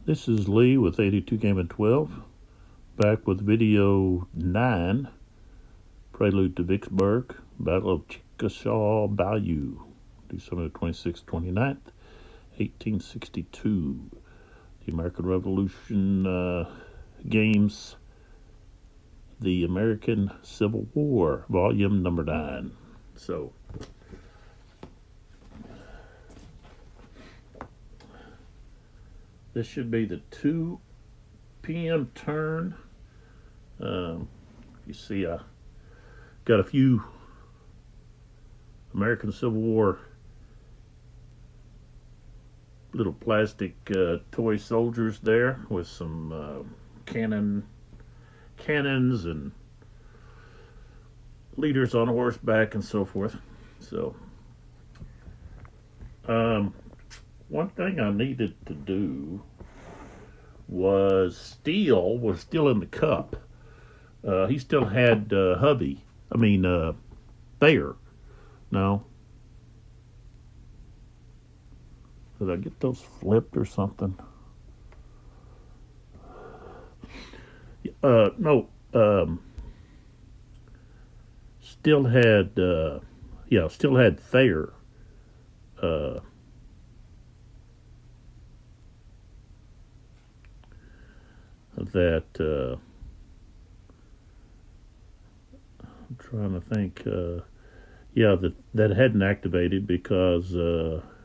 This is Lee with 82 Game and 12, back with video 9, Prelude to Vicksburg, Battle of Chickasaw, Bayou, December 26th, 29th, 1862. The American Revolution Games, the American Civil War, volume number 9. So, this should be the 2 p.m. turn. You see, I got a few American Civil War little plastic toy soldiers there with some cannons and leaders on horseback and so forth. So, one thing I needed to do was Steele was still in the cup. He still had Thayer. No. Did I get those flipped or something? No. Still had Thayer. I'm trying to think. That hadn't activated because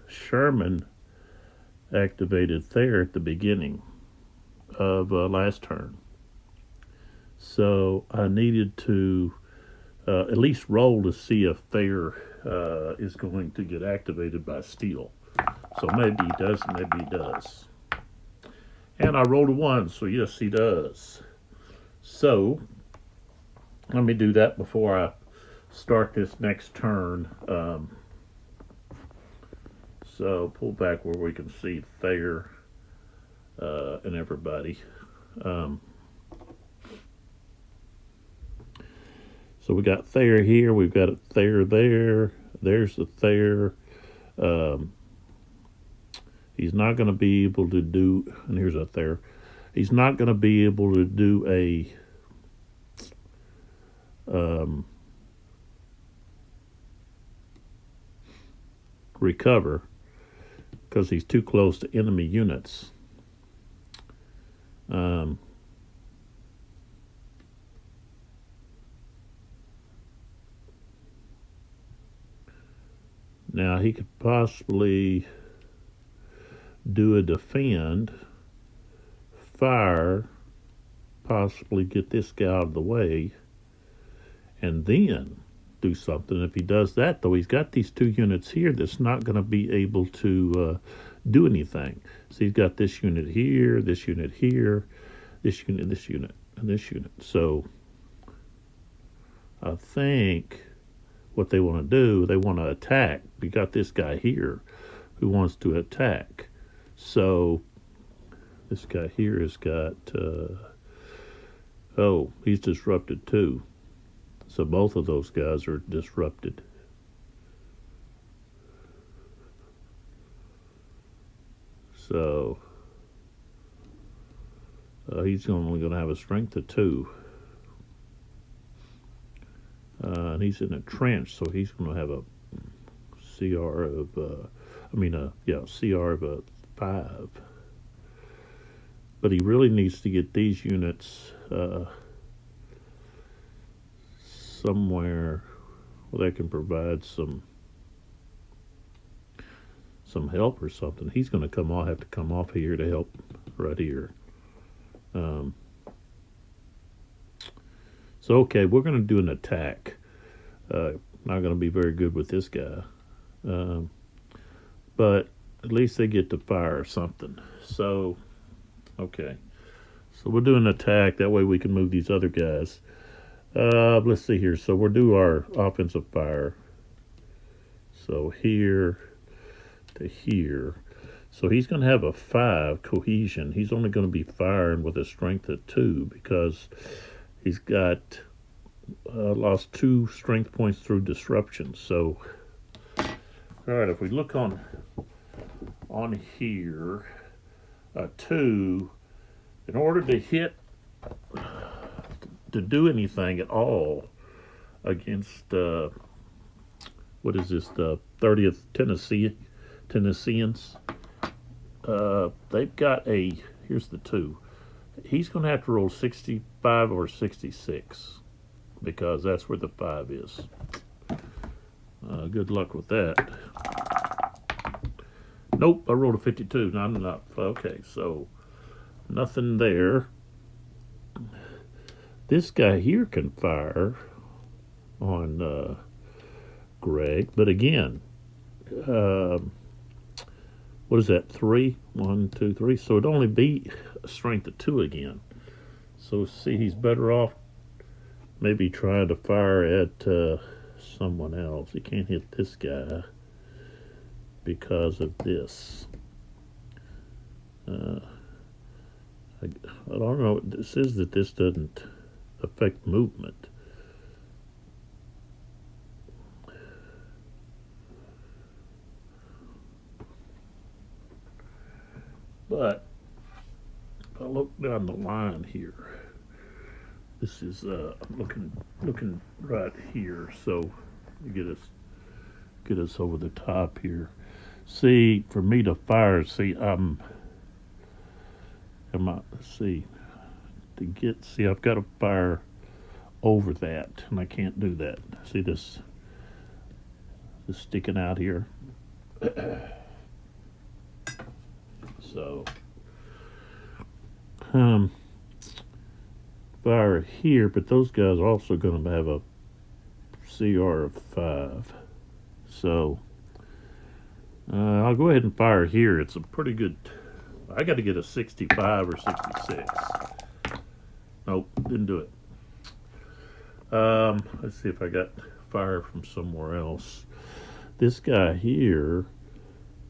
Sherman activated Thayer at the beginning of last turn. So I needed to at least roll to see if Thayer is going to get activated by Steele. So maybe he does, maybe he does. And I rolled a 1, so yes, he does. So, let me do that before I start this next turn. So, pull back where we can see Thayer and everybody. So, we got Thayer here, we've got a Thayer there, there's the Thayer. He's not going to be able to do, and here's a Thayer. He's not going to be able to do a recover because he's too close to enemy units. Now he could possibly do a defend, fire, possibly get this guy out of the way, and then do something. If he does that, though, he's got these 2 units here that's not going to be able to do anything. So he's got this unit here, this unit here, this unit, this unit, and this unit. So I think what they want to do, they want to attack. We got this guy here who wants to attack. So this guy here has got, he's disrupted too. So both of those guys are disrupted. So he's only going to have a strength of 2. And he's in a trench, so he's going to have a CR of 5. But he really needs to get these units somewhere where they can provide some help or something. He's going to have to come off here to help right here. So, okay, we're going to do an attack. Not going to be very good with this guy. But at least they get to fire or something. So, okay. So we'll do an attack. That way we can move these other guys. Let's see here. So we'll do our offensive fire. So here to here. So he's going to have a 5 cohesion. He's only going to be firing with a strength of 2 because he's got lost 2 strength points through disruption. So, all right, if we look on here, a 2, in order to hit, to do anything at all against, what is this, the 30th Tennesseans, they've got a, here's the 2. He's going to have to roll 65 or 66 because that's where the 5 is. Good luck with that. Nope, I rolled a 52, not enough. Okay, so nothing there. This guy here can fire on Greg, but again, what is that, 3? 1, 2, 3. So it'd only be a strength of 2 again. So see, he's better off maybe trying to fire at someone else. He can't hit this guy because of this. I don't know. It says that this doesn't affect movement. But if I look down the line here, this is I'm looking right here, so you get us over the top here. See, for me to fire, see, let's see, I've got to fire over that, and I can't do that. See this sticking out here. So, fire here, but those guys are also going to have a CR of 5. So, I'll go ahead and fire here. It's a pretty good, I got to get a 65 or 66. Nope, didn't do it. Let's see if I got fire from somewhere else. This guy here,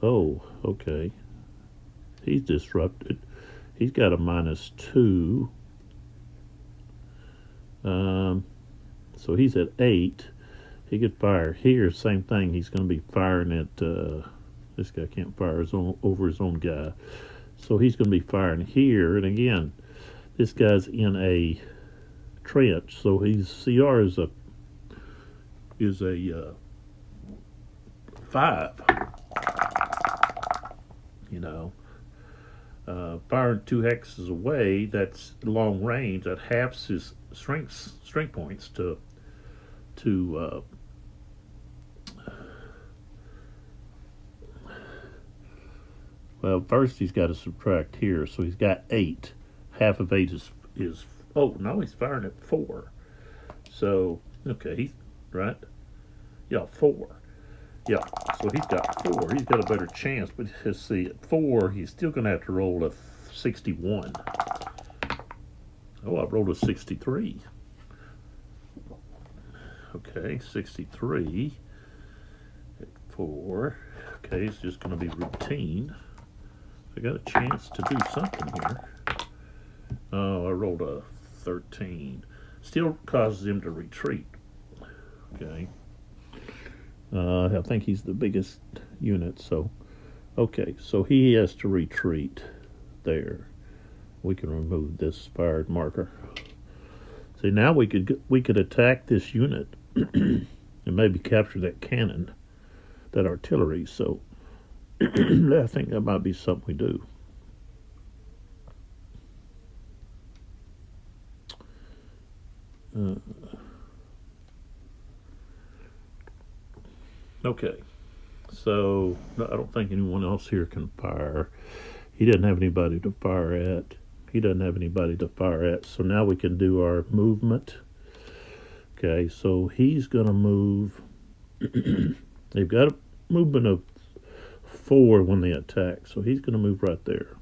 oh, okay. He's disrupted. He's got a -2. So he's at 8. He could fire here. Same thing. He's going to be firing at. This guy can't fire over his own guy. So he's going to be firing here. And again, this guy's in a trench. So his CR is a 5. You know. Firing 2 hexes away, that's long range. That halves his strength points to well, first he's got to subtract here, so he's got 8. Half of 8 is oh no, he's firing at 4. So okay, he's right. Yeah, 4. Yeah, so he's got 4. He's got a better chance, but let's see, at 4, he's still going to have to roll a 61. Oh, I rolled a 63. Okay, 63 at 4. Okay, it's just going to be routine. I got a chance to do something here. Oh, I rolled a 13. Still causes him to retreat. Okay. I think he's the biggest unit, so okay, so he has to retreat there. We can remove this fired marker. See, now we could attack this unit and maybe capture that cannon, that artillery. So I think that might be something we do. Okay, so I don't think anyone else here can fire. He doesn't have anybody to fire at. So now we can do our movement. Okay, so he's going to move. They've got a movement of 4 when they attack, so he's going to move right there.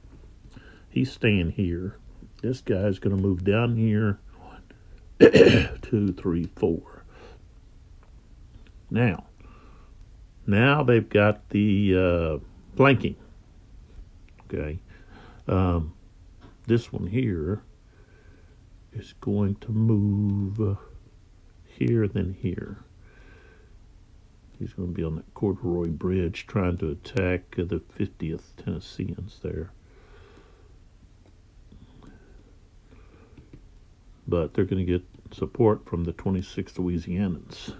He's staying here. This guy's going to move down here. 1, 2, 3, 4. Now they've got the flanking. Okay. This one here is going to move here, then here. He's going to be on that Corduroy Bridge trying to attack the 50th Tennesseans there. but they're going to get support from the 26th Louisianans.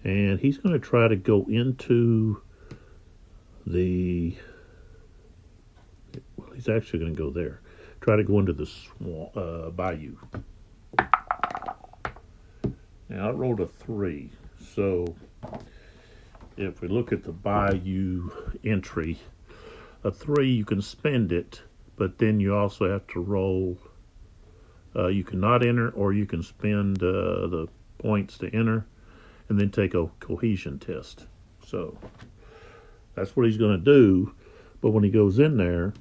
And he's going to try to go into the, well, he's actually going to go there, try to go into the Bayou. Now I rolled a 3, so if we look at the Bayou entry, a 3 you can spend it, but then you also have to roll, you cannot enter, or you can spend the points to enter and then take a cohesion test. So that's what he's going to do, but when he goes in there,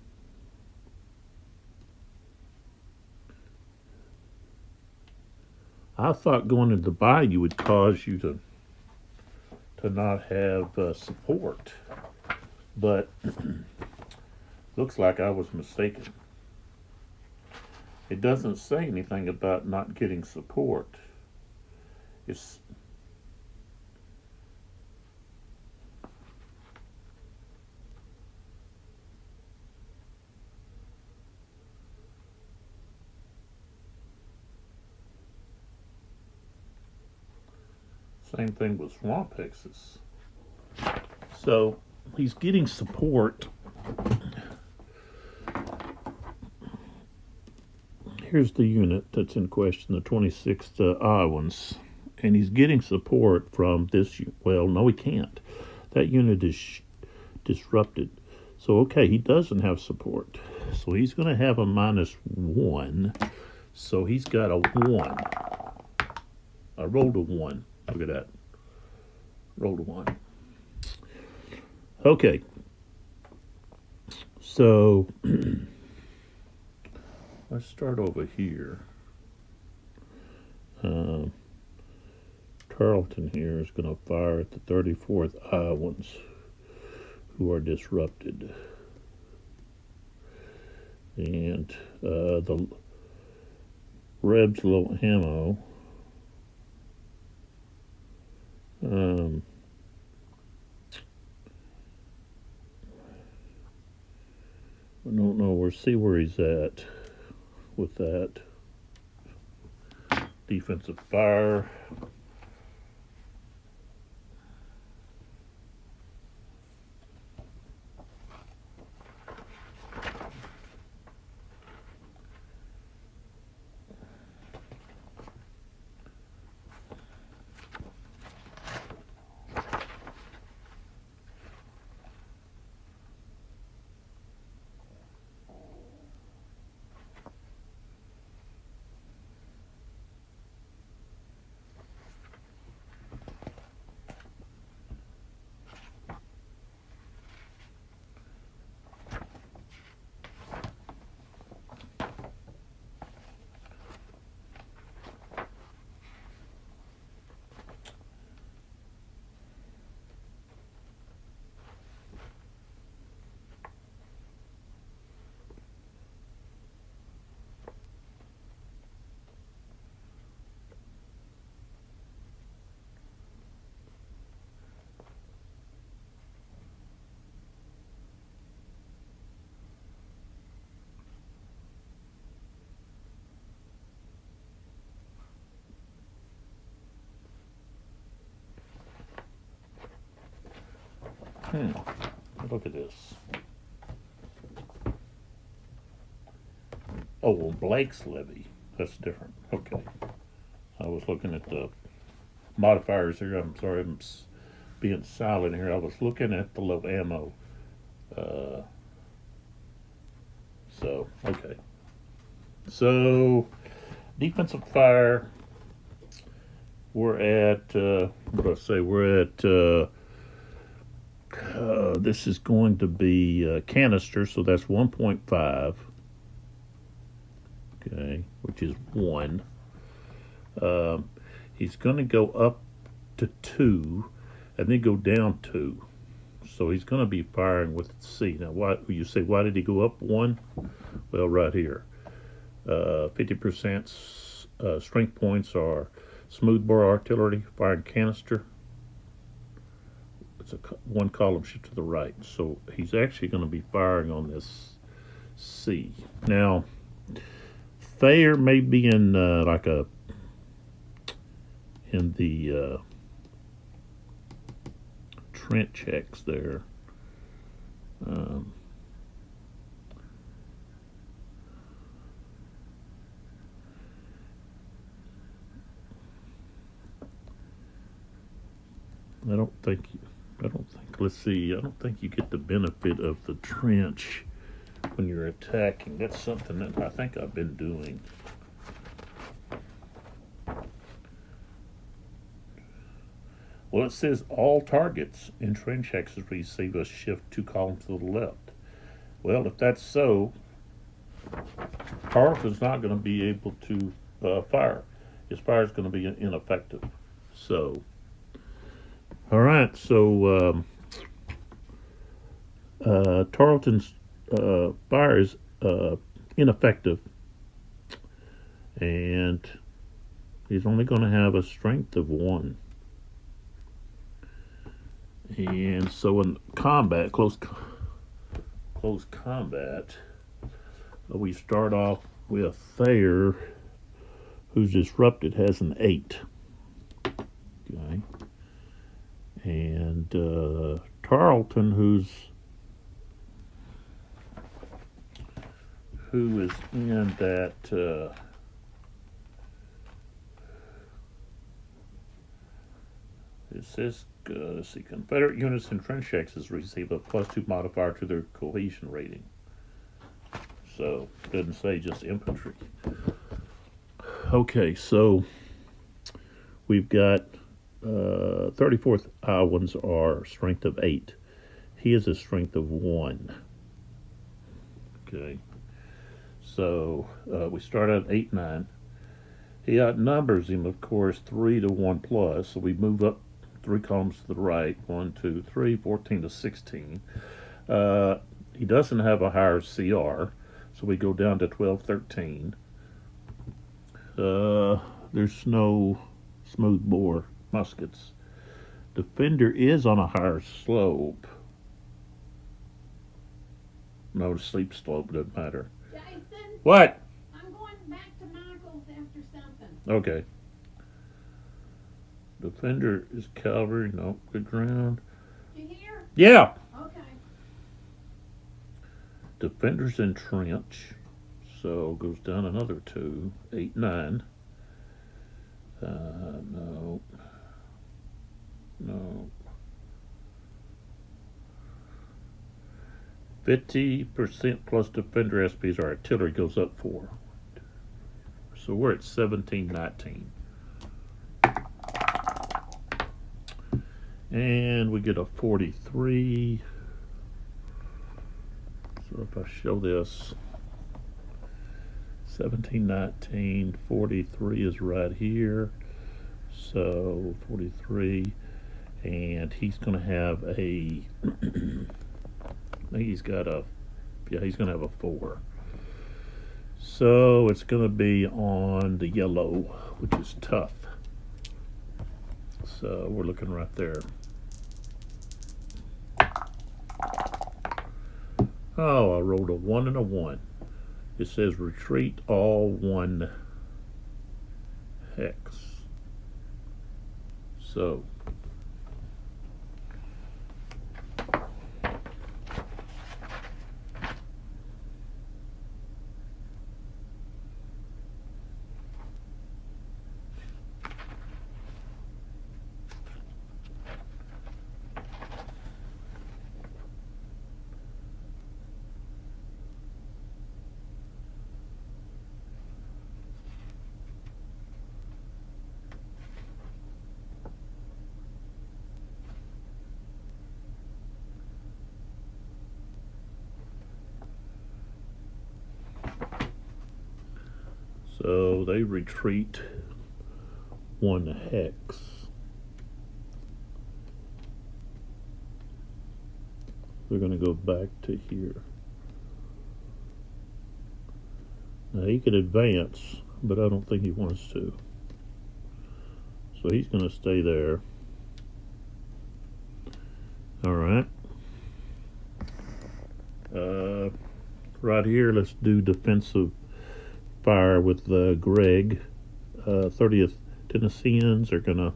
I thought going into the Bayou would cause you to not have support, but looks like I was mistaken. It doesn't say anything about not getting support. It's same thing with swamp hexes. So he's getting support. Here's the unit that's in question, the 26th Iowans, and he's getting support from this. Well, no, he can't. That unit is disrupted. So okay, he doesn't have support. So he's going to have a -1. So he's got a 1. I rolled a 1. Look at that. Rolled a 1. Okay. So let's start over here. Tarleton here is going to fire at the 34th Iowans, who are disrupted. And the Rebs low ammo. I don't know. We'll see where he's at with that. Defensive fire. Look at this. Oh, well, Blake's levy. That's different. Okay. I was looking at the modifiers here. I'm sorry, I'm being silent here. I was looking at the low ammo. Okay. So, defensive fire. We're at, what do I say? We're at, this is going to be canister, so that's 1.5. Okay, which is 1. He's going to go up to 2 and then go down 2. So he's going to be firing with C. Now, why you say, why did he go up 1? Well, right here. 50% strength points are smoothbore artillery, firing canister. It's a one column shift to the right. So he's actually going to be firing on this C. Now, Thayer may be in like a in the trench X there. I don't think. Let's see. I don't think you get the benefit of the trench when you're attacking. That's something that I think I've been doing. Well, it says all targets in trench X's receive a shift 2 columns to the left. Well, if that's so, Tarleton's not going to be able to fire. His fire is going to be ineffective. So, all right. So Tarleton's fire is ineffective, and he's only going to have a strength of 1. And so in combat, close combat, we start off with Thayer, who's disrupted, has an 8. Okay. And Tarleton, who is in that it says let's see, Confederate units in trench X's receive a +2 modifier to their cohesion rating. So it doesn't say just infantry. Okay, so we've got 34th Iowans are strength of 8. He is a strength of 1. Okay, so we start at 8-9. He outnumbers him, of course, 3 to 1 plus. So we move up 3 columns to the right. 1, 2, 3, 14 to 16. He doesn't have a higher CR, so we go down to 12, 13. There's no smooth bore muskets. Defender is on a higher slope. No, sleep slope doesn't matter. Jason? What? I'm going back to Michael's after something. Okay. Defender is cavalry. No, good ground. Did you hear? Yeah. Okay. Defender's in trench. So goes down another 2. 8, 9. No. No. 50% plus defender SPs. Our artillery goes up 4. So we're at 17, 19. And we get a 43. So if I show this, 17, 19, 43 is right here. So 43, and he's going to have a, I think he's got a, yeah, he's going to have a 4. So it's going to be on the yellow, which is tough. So we're looking right there. Oh, I rolled a 1 and a 1. It says retreat all 1 hex. So So they retreat 1 hex. They're going to go back to here. Now he could advance, but I don't think he wants to. So he's going to stay there. All right. Right here, let's do defensive fire with Greg. 30th Tennesseans are gonna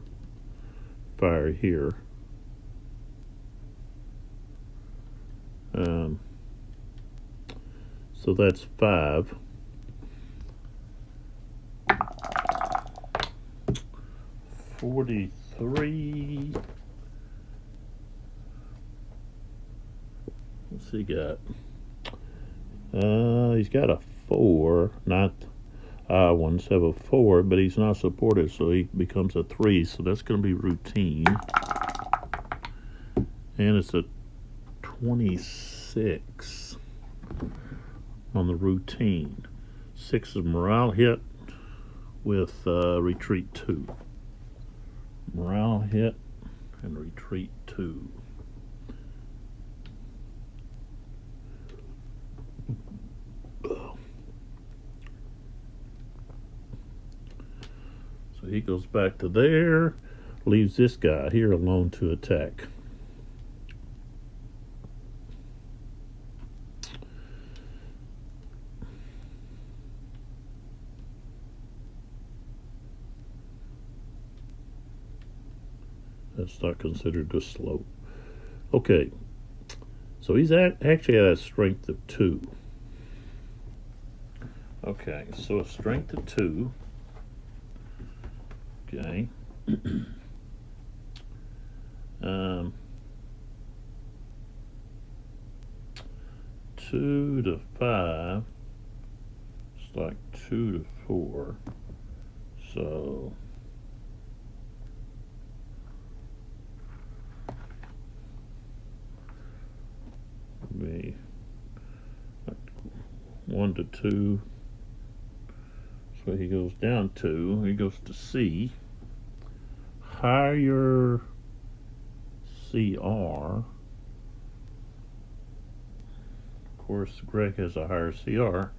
fire here. So that's 5. 43. What's he got? He's got a 4. Not ones have a 4, but he's not supported, so he becomes a 3. So that's going to be routine, and it's a 26 on the routine. 6 is morale hit with retreat 2. Morale hit and retreat 2. So he goes back to there, leaves this guy here alone to attack. That's not considered a slope. Okay, so he's actually at a strength of 2. Okay, so a strength of 2. Okay. 2 to 5. It's like 2 to 4. So be 1 to 2. So he goes down 2. He goes to C. Higher CR. Of course, Greg has a higher CR,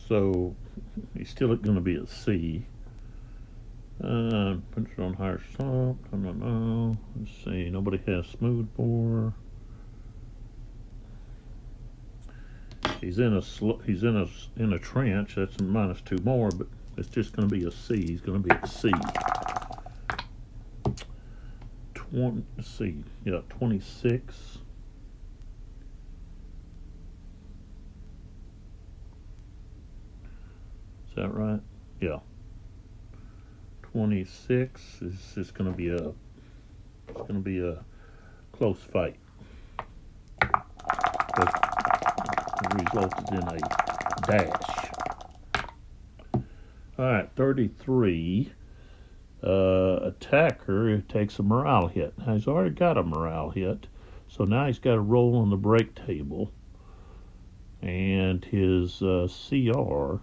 so he's still going to be at C. Put it on higher slope. I don't know. Let's see. Nobody has smooth bore. He's in a trench. That's a -2 more, but it's just going to be a C. He's going to be at C. Let's see. Yeah, 26. Is that right? Yeah. 26 is just going to be a close fight. But it resulted in a dash. All right, 33. Attacker takes a morale hit. Now he's already got a morale hit, so now he's got to roll on the break table, and his CR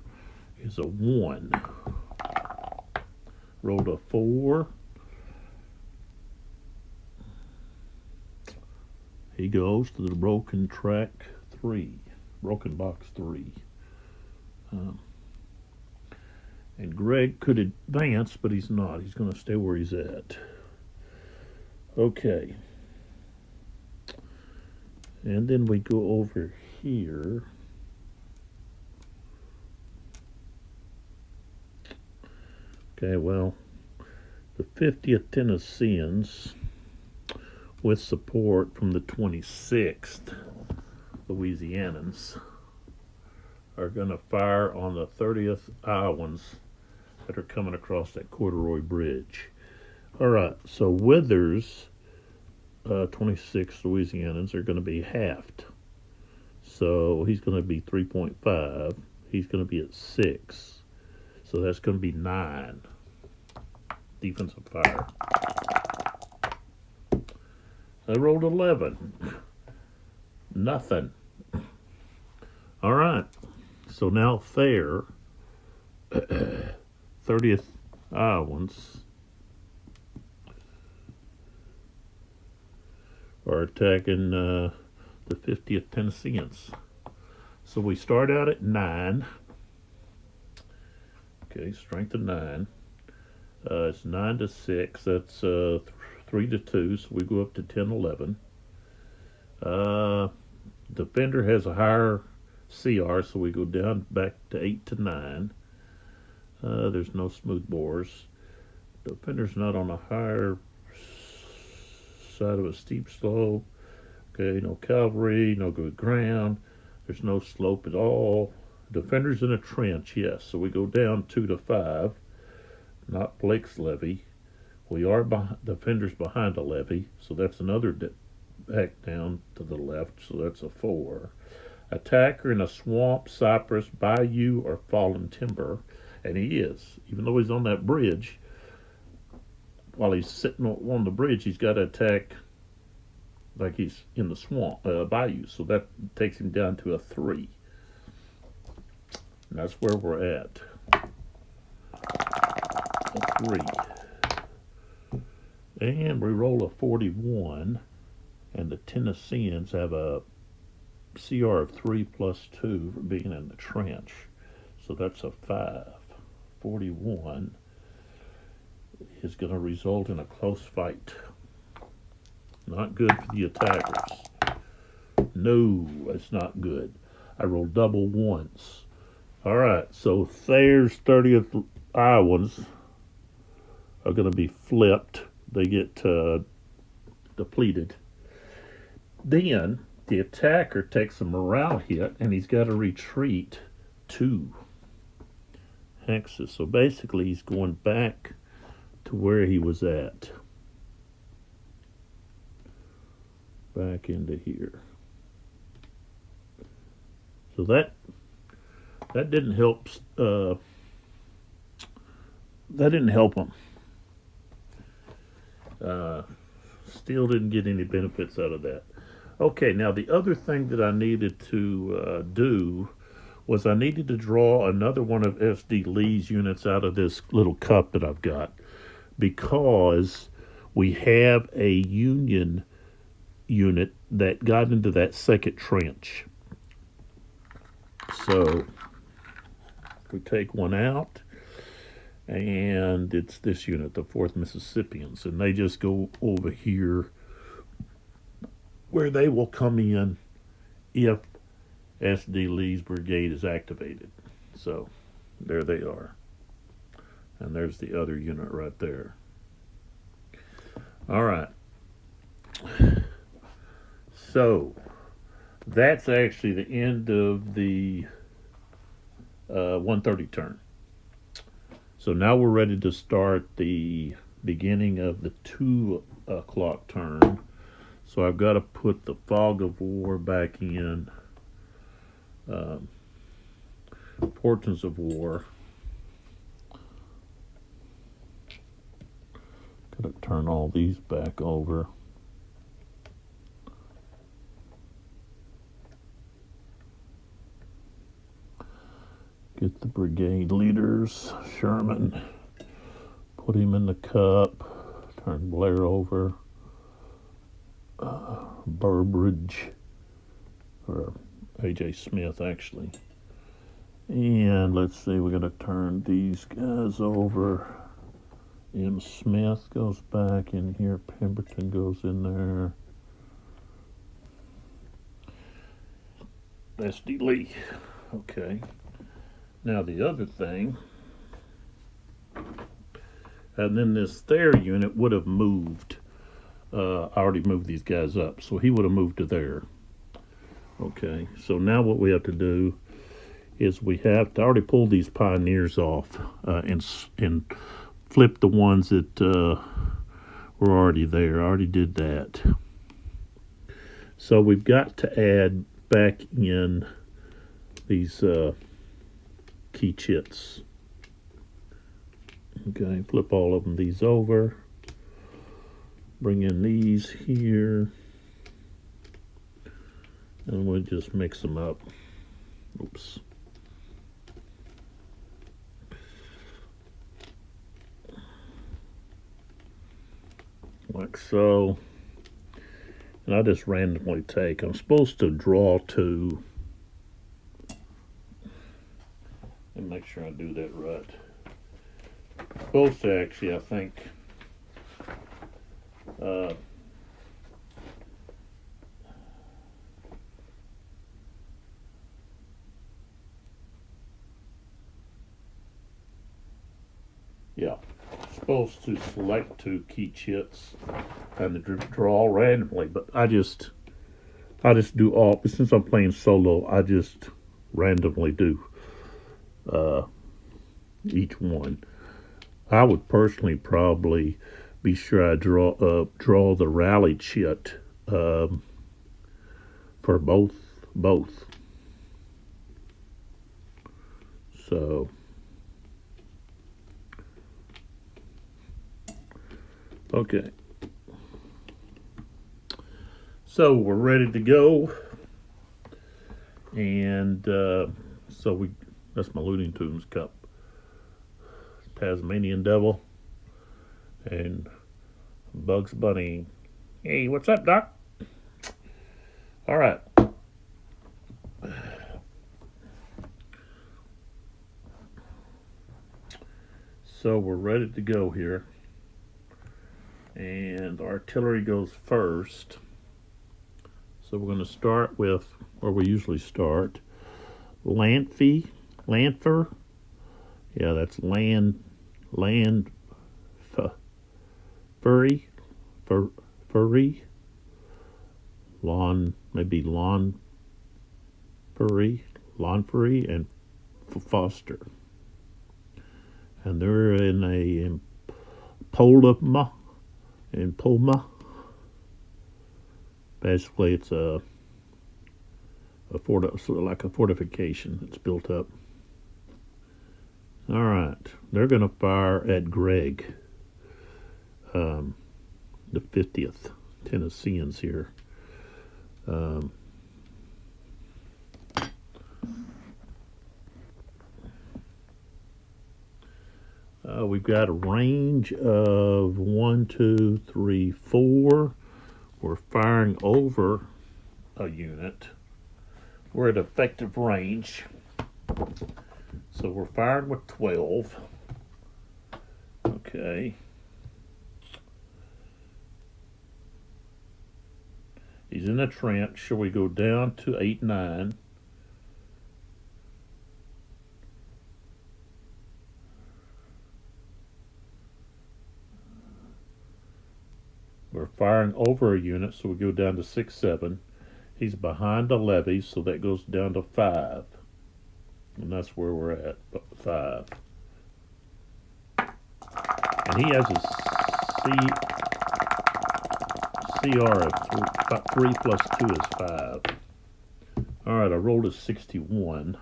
is a 1. Rolled a 4. He goes to the broken box 3. And Greg could advance, but he's not. He's going to stay where he's at. Okay. And then we go over here. Okay, well, the 50th Tennesseans, with support from the 26th Louisianans, are going to fire on the 30th Iowans that are coming across that Corduroy Bridge. All right, so Withers, 26 Louisianans, are going to be halved. So he's going to be 3.5. He's going to be at 6. So that's going to be 9 defensive fire. I rolled 11. Nothing. All right. So now Thayer, 30th Iowans, are attacking the 50th Tennesseans. So we start out at 9. Okay, strength of 9. It's 9 to 6. That's 3 to 2. So we go up to 10, 11. Defender has a higher CR, so we go down back to 8 to 9. There's no smooth bores. The fender's not on a higher side of a steep slope. Okay, no cavalry, no good ground. There's no slope at all. The fender's in a trench, yes. So we go down 2 to 5, not Blake's levee. We are behind, the fender's behind a levee, so that's another back down to the left, so that's a 4. Attacker in a swamp, cypress, bayou, or fallen timber, and he is. Even though he's on that bridge, while he's sitting on the bridge, he's got to attack like he's in the swamp, bayou, so that takes him down to a 3. And that's where we're at. A 3. And we roll a 41, and the Tennesseans have a CR of 3 plus 2 for being in the trench. So that's a 5. 41 is going to result in a close fight. Not good for the attackers. No, it's not good. I rolled double once. Alright, so Thayer's 30th Iowans are going to be flipped. They get depleted. Then the attacker takes a morale hit, and he's got to retreat 2 hexes. So basically, he's going back to where he was at. Back into here. So that didn't help. That didn't help him. Still didn't get any benefits out of that. Okay, now the other thing that I needed to do was I needed to draw another one of SD Lee's units out of this little cup that I've got, because we have a Union unit that got into that second trench. So we take one out, and it's this unit, the 4th Mississippians, and they just go over here where they will come in if SD Lee's brigade is activated. So there they are. And there's the other unit right there. All right. So that's actually the end of the 130 turn. So now we're ready to start the beginning of the 2 o'clock turn. So I've got to put the fog of war back in. Fortunes of war. Got to turn all these back over. Get the brigade leaders, Sherman, put him in the cup, turn Blair over, Burbridge, or A.J. Smith actually. And let's see, we're going to turn these guys over. M. Smith goes back in here, Pemberton goes in there. S.D. Lee, okay. Now the other thing, and then this Thayer unit would have moved. I already moved these guys up, so he would have moved to there. Okay, so now what we have to do is we have to already pull these pioneers off and flip the ones that were already there. I already did that. So we've got to add back in these key chits. Okay, flip all of them these over. Bring in these here. And we'll just mix them up. Oops. Like so. And I just randomly take. I'm supposed to draw 2. And make sure I do that right. Supposed to actually, I think, Yeah. Supposed to select 2 key chits and draw randomly, but I just do all, since I'm playing solo, I just randomly do each one. I would personally probably be sure I draw the rally chit for both. So okay. So we're ready to go, and that's my Looney Tunes cup. Tasmanian Devil and Bugs Bunny. Hey, what's up, Doc? All right. So we're ready to go here, and artillery goes first. So we're going to start with where we usually start. Lanfer. Yeah, that's furry, lawn furry, and Foster. And they're in Polma. Basically, it's like a fortification that's built up. All right, they're going to fire at Greg, the 50th Tennesseans here. We've got a range of 1, 2, 3, 4. We're firing over a unit. We're at effective range. So we're firing with 12. Okay. He's in a trench. Shall we go down to 8, 9? We're firing over a unit, so we go down to 6, 7. He's behind a levee, so that goes down to 5. And that's where we're at, 5. And he has a CR of 3 plus 2 is 5. Alright, I rolled a 61.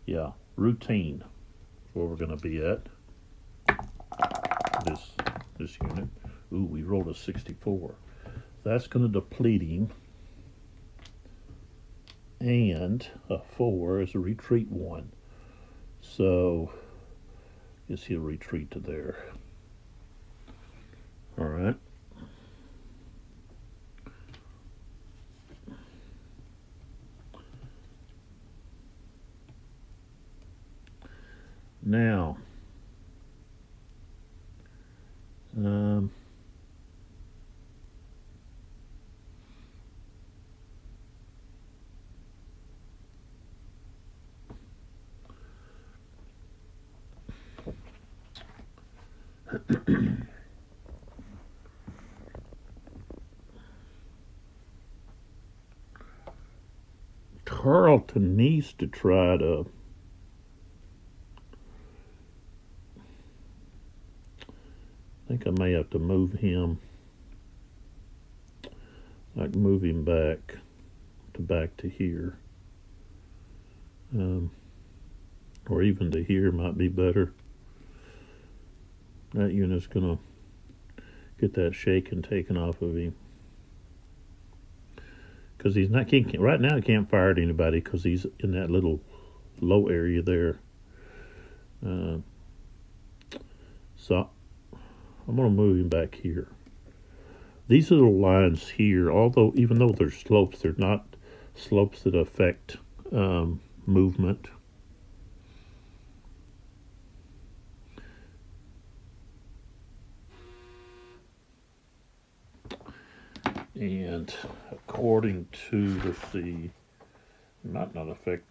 Yeah, routine is where we're going to be at. This unit. Ooh, we rolled a 64. That's going to deplete him. And a 4 is a retreat 1. So, I guess he'll retreat to there. Alright. Now, Carlton needs to try to I think I may have to move him, like move him back to here, or even to here might be better. That unit's gonna get that shaking taken off of him, because he's not right now. He can't fire at anybody because he's in that little low area there. So I'm going to move him back here. These little lines here, even though they're slopes, they're not slopes that affect movement. And according to, let's see, might not affect.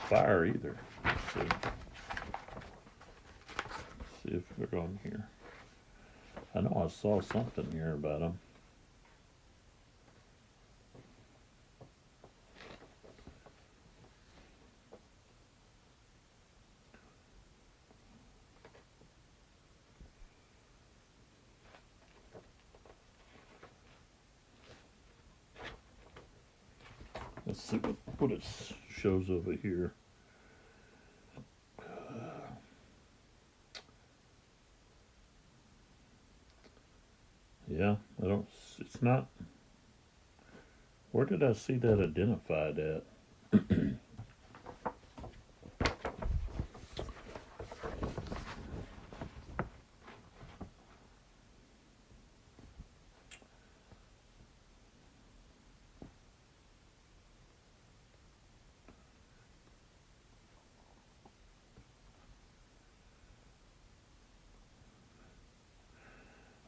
fire either. Let's see if they're on here. I know I saw something here about them. Let's see what it shows over here. Yeah, I don't. It's not. Where did I see that identified at?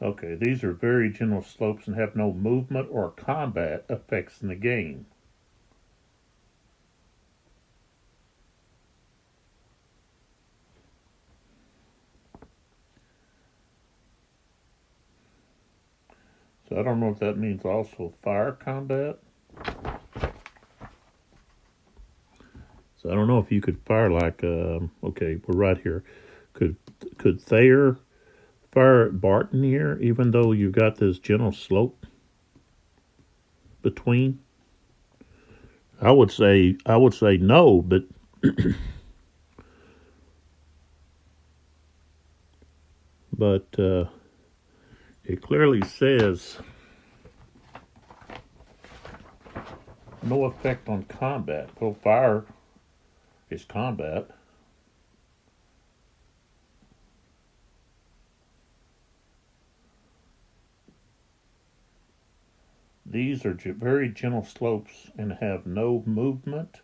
Okay, these are very gentle slopes and have no movement or combat effects in the game. So I don't know if that means also fire combat. So I don't know if you could fire like, okay, we're right here. Could Thayer fire at Barton here, even though you got this gentle slope between? I would say no, but but it clearly says no effect on combat. Well, fire is combat. These are very gentle slopes and have no movement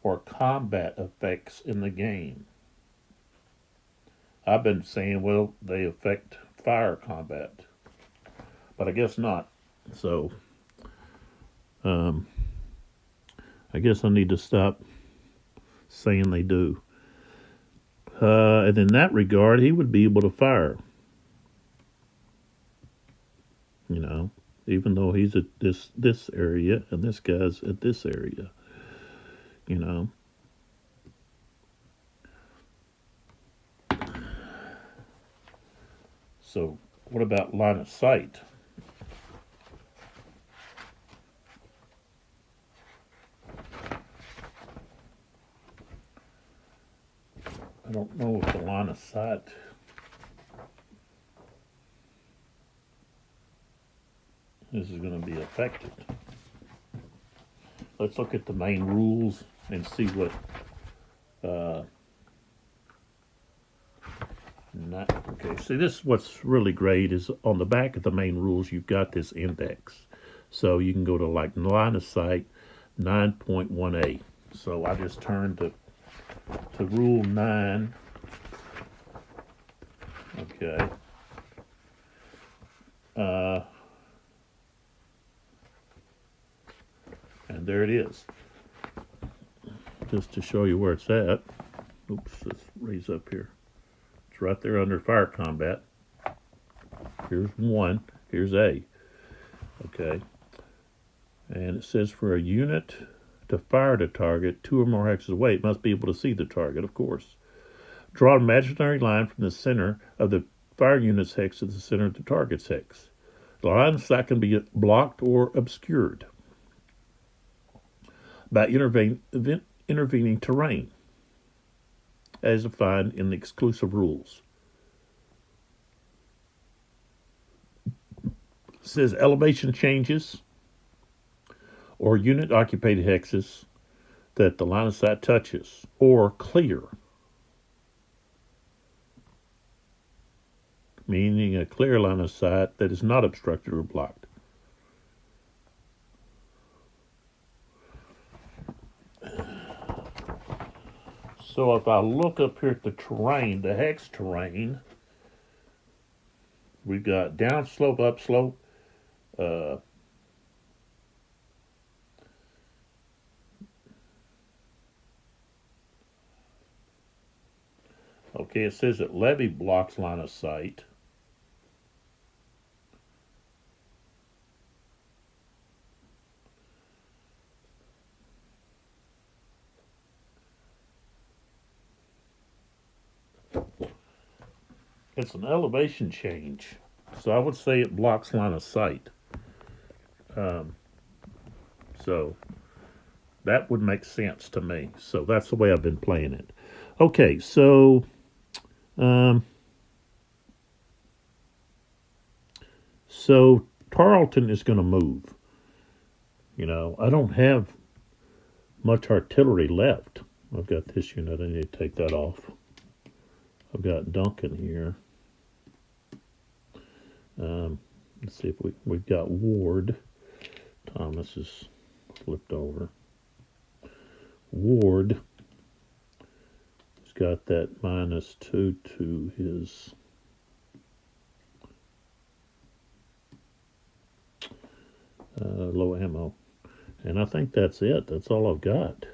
or combat effects in the game. I've been saying, well, they affect fire combat, but I guess not. So, I guess I need to stop saying they do. And in that regard, he would be able to fire. You know, even though he's at this area and this guy's at this area. You know. So, what about line of sight? I don't know if the line of sight is going to be affected. Let's look at the main rules and see what okay, see, this is what's really great is on the back of the main rules you've got this index. So you can go to like line of sight 9.1a. So I just turned to rule 9. Okay. And there it is. Just to show you where it's at. Oops, let's raise up here. It's right there under fire combat. Here's 1. Here's A. Okay. And it says for a unit to fire at a target 2 or more hexes away, it must be able to see the target, of course. Draw an imaginary line from the center of the fire unit's hex to the center of the target's hex. The lines that can be blocked or obscured by intervening terrain, as defined in the exclusive rules. It says elevation changes or unit occupied hexes that the line of sight touches, or clear, meaning a clear line of sight that is not obstructed or blocked. So if I look up here at the terrain, the hex terrain, we've got downslope, upslope, Okay, it says that levee blocks line of sight. It's an elevation change, so I would say it blocks line of sight. So that would make sense to me. So that's the way I've been playing it. Okay, so so Tarleton is going to move. You know, I don't have much artillery left. I've got this unit. I need to take that off. I've got Duncan here. Let's see if we've got Ward. Thomas is flipped over. Ward has got that -2 to his low ammo. And I think that's it. That's all I've got.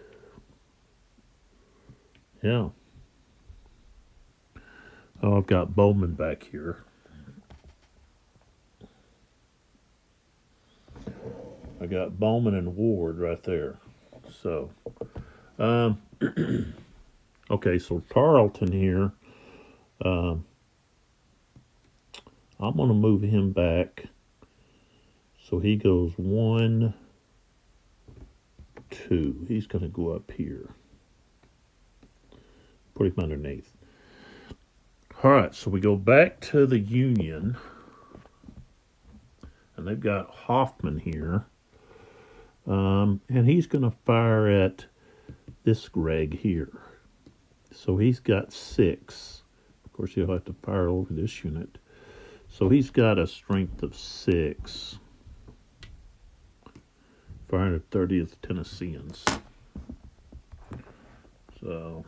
Yeah. Oh, I've got Bowman back here. I got Bowman and Ward right there. So, okay, so Tarleton here. I'm going to move him back. So he goes 1, 2. He's going to go up here. Put him underneath. All right, so we go back to the Union. And they've got Hoffman here. And he's going to fire at this Greg here. So he's got 6. Of course, he'll have to fire over this unit. So he's got a strength of 6. Firing at 30th Tennesseans. So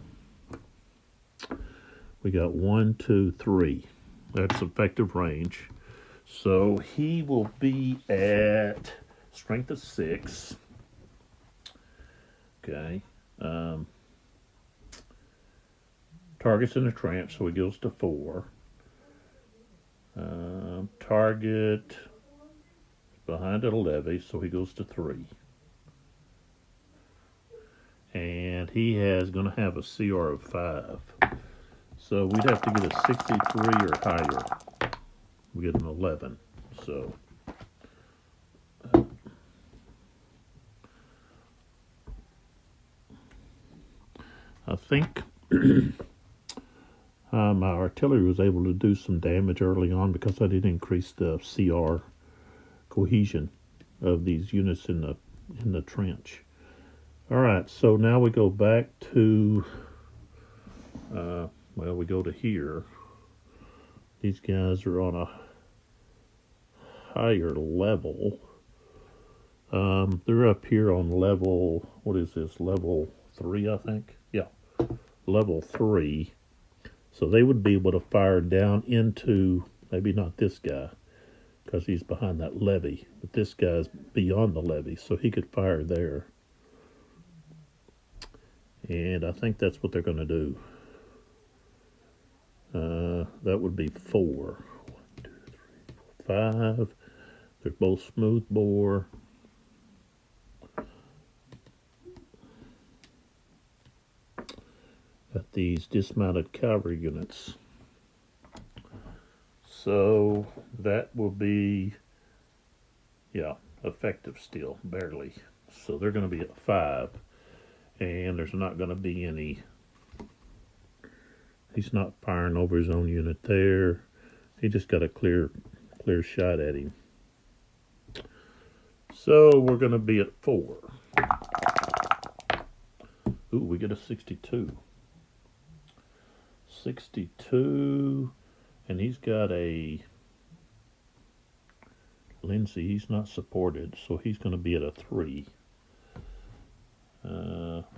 we got 1, 2, 3. That's effective range. So he will be at strength of 6. Okay. Target's in the trench, so he goes to 4. Target behind a levee, so he goes to 3. And he has going to have a CR of 5. So we'd have to get a 63 or higher. We get an 11. So I think my artillery was able to do some damage early on because I did increase the CR cohesion of these units in the trench. All right, so now we go back to we go to here. These guys are on a higher level. They're up here on level, what is this, level 3, I think? Yeah, level 3. So they would be able to fire down into, maybe not this guy, because he's behind that levee, but this guy's beyond the levee, so he could fire there. And I think that's what they're going to do. That would be 4. 1, 2, 3, 4, 5. They're both smooth bore. Got these dismounted cavalry units. So that will be, yeah, effective still, barely. So they're going to be at 5. And there's not going to be any, he's not firing over his own unit there. He just got a clear shot at him. So we're going to be at 4. Ooh, we get a 62. 62, and he's got a Lindsay. He's not supported, so he's going to be at a 3.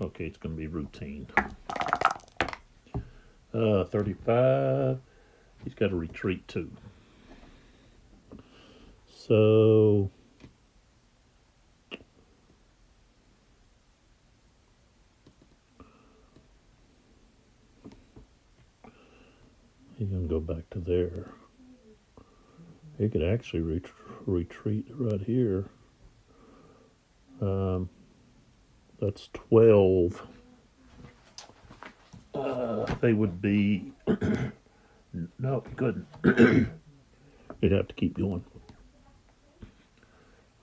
Okay, it's going to be routine. 35. He's got to retreat too. So He's gonna go back to there. He could actually retreat right here. That's 12. They would be. No, he couldn't. He'd have to keep going.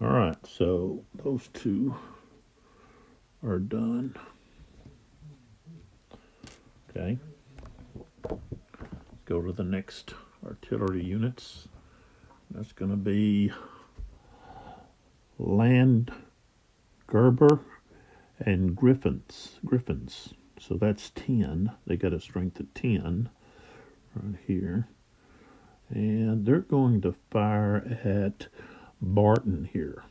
All right, so those two are done. Okay. Let's go to the next artillery units. That's going to be Land Gerber and Griffins. So that's 10. They got a strength of 10 right here. And they're going to fire at Barton here.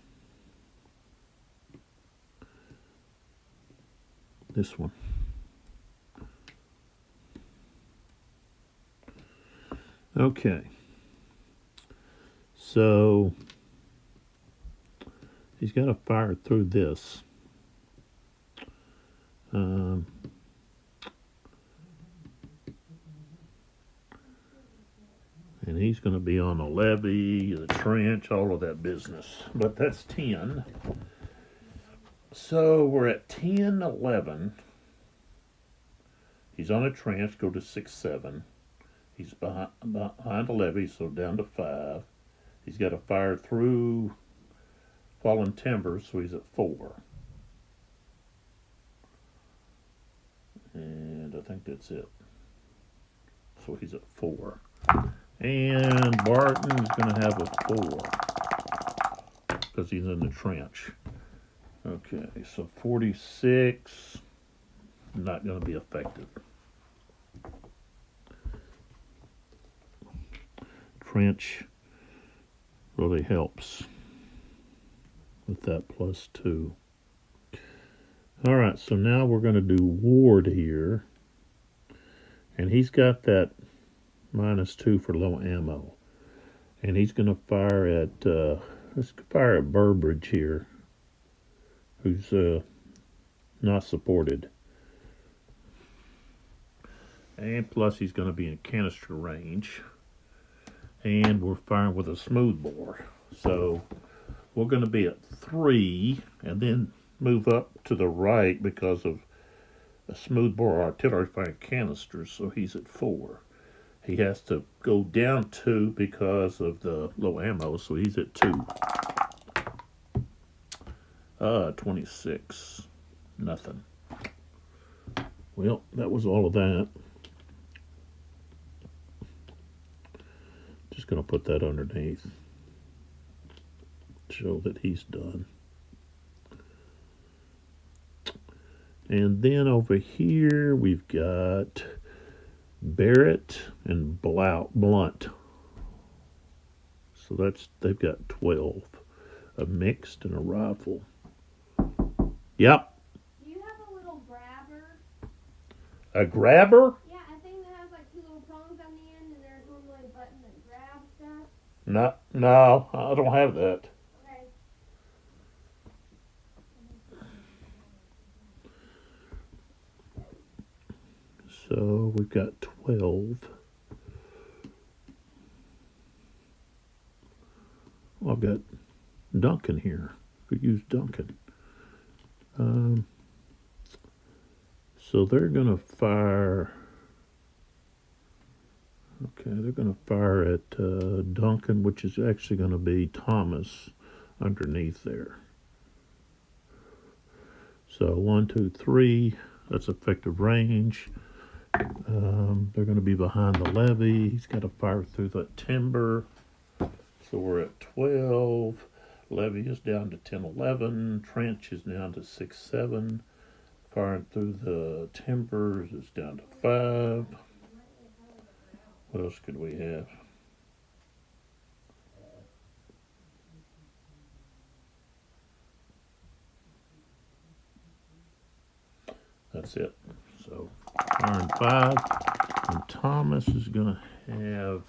This one. Okay. So he's got to fire through this. And he's going to be on the levee, the trench, all of that business. But that's 10. So we're at 10, 11. He's on a trench, go to 6, 7. He's behind the levee, so down to 5. He's got to fire through fallen timber, so he's at 4. And I think that's it. So he's at 4. And Barton's going to have a 4 because he's in the trench. Okay, so 46, not going to be effective. Trench really helps with that +2. All right, so now we're going to do Ward here. And he's got that -2 for low ammo. And he's going to fire at, let's fire at Burbridge here, who's not supported. And plus he's going to be in canister range. And we're firing with a smoothbore. So we're going to be at 3 and then move up to the right because of a smoothbore artillery firing canisters. So he's at 4. He has to go down 2 because of the low ammo, so he's at 2. 26. Nothing. Well, that was all of that. Just going to put that underneath. Show that he's done. And then over here we've got Barrett and Blunt. So they've got 12. A mixed and a rifle. Yep. Do you have a little grabber? A grabber? Yeah, I think that has like 2 little prongs on the end, and there's normally a button that grabs stuff. No, I don't have that. Okay. So we've got 12. Well, I've got Duncan here. Could use Duncan. So they're going to fire. Okay, they're going to fire at Duncan, which is actually going to be Thomas underneath there. So 1, 2, 3. That's effective range. They're going to be behind the levee. He's got to fire through that timber. So we're at 12. Levee is down to 10, 11. Trench is down to 6, 7. Firing through the timbers is down to 5. What else could we have? That's it. So firing 5. And Thomas is going to have,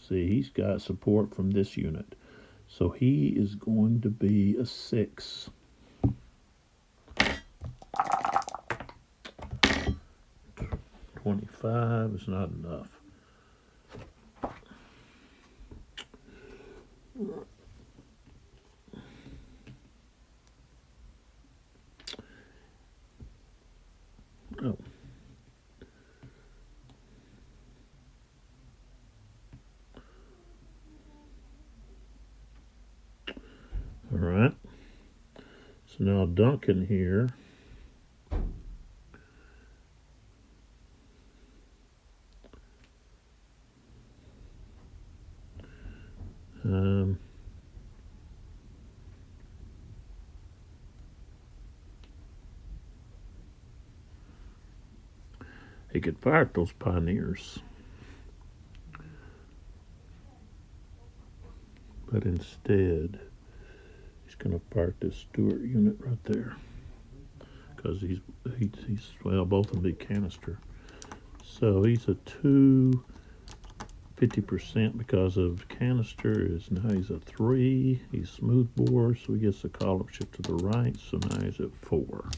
see, he's got support from this unit. So he is going to be a 6. 25 is not enough. Oh. All right. So now Duncan here. He could fire at those pioneers. But instead, he's going to fire at this Stewart unit right there. Because he's well, both of them be canister. So he's a 50% because of canister is now he's a 3. He's smooth bore, so he gets the column shift to the right. So now he's at 4.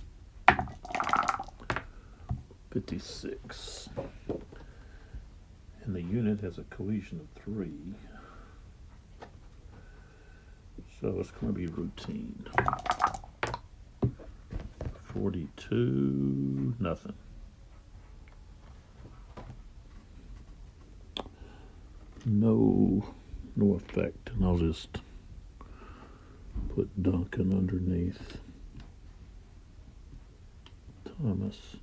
56. And the unit has a cohesion of 3. So it's going to be routine. 42, nothing. No effect. And I'll just put Duncan underneath Thomas.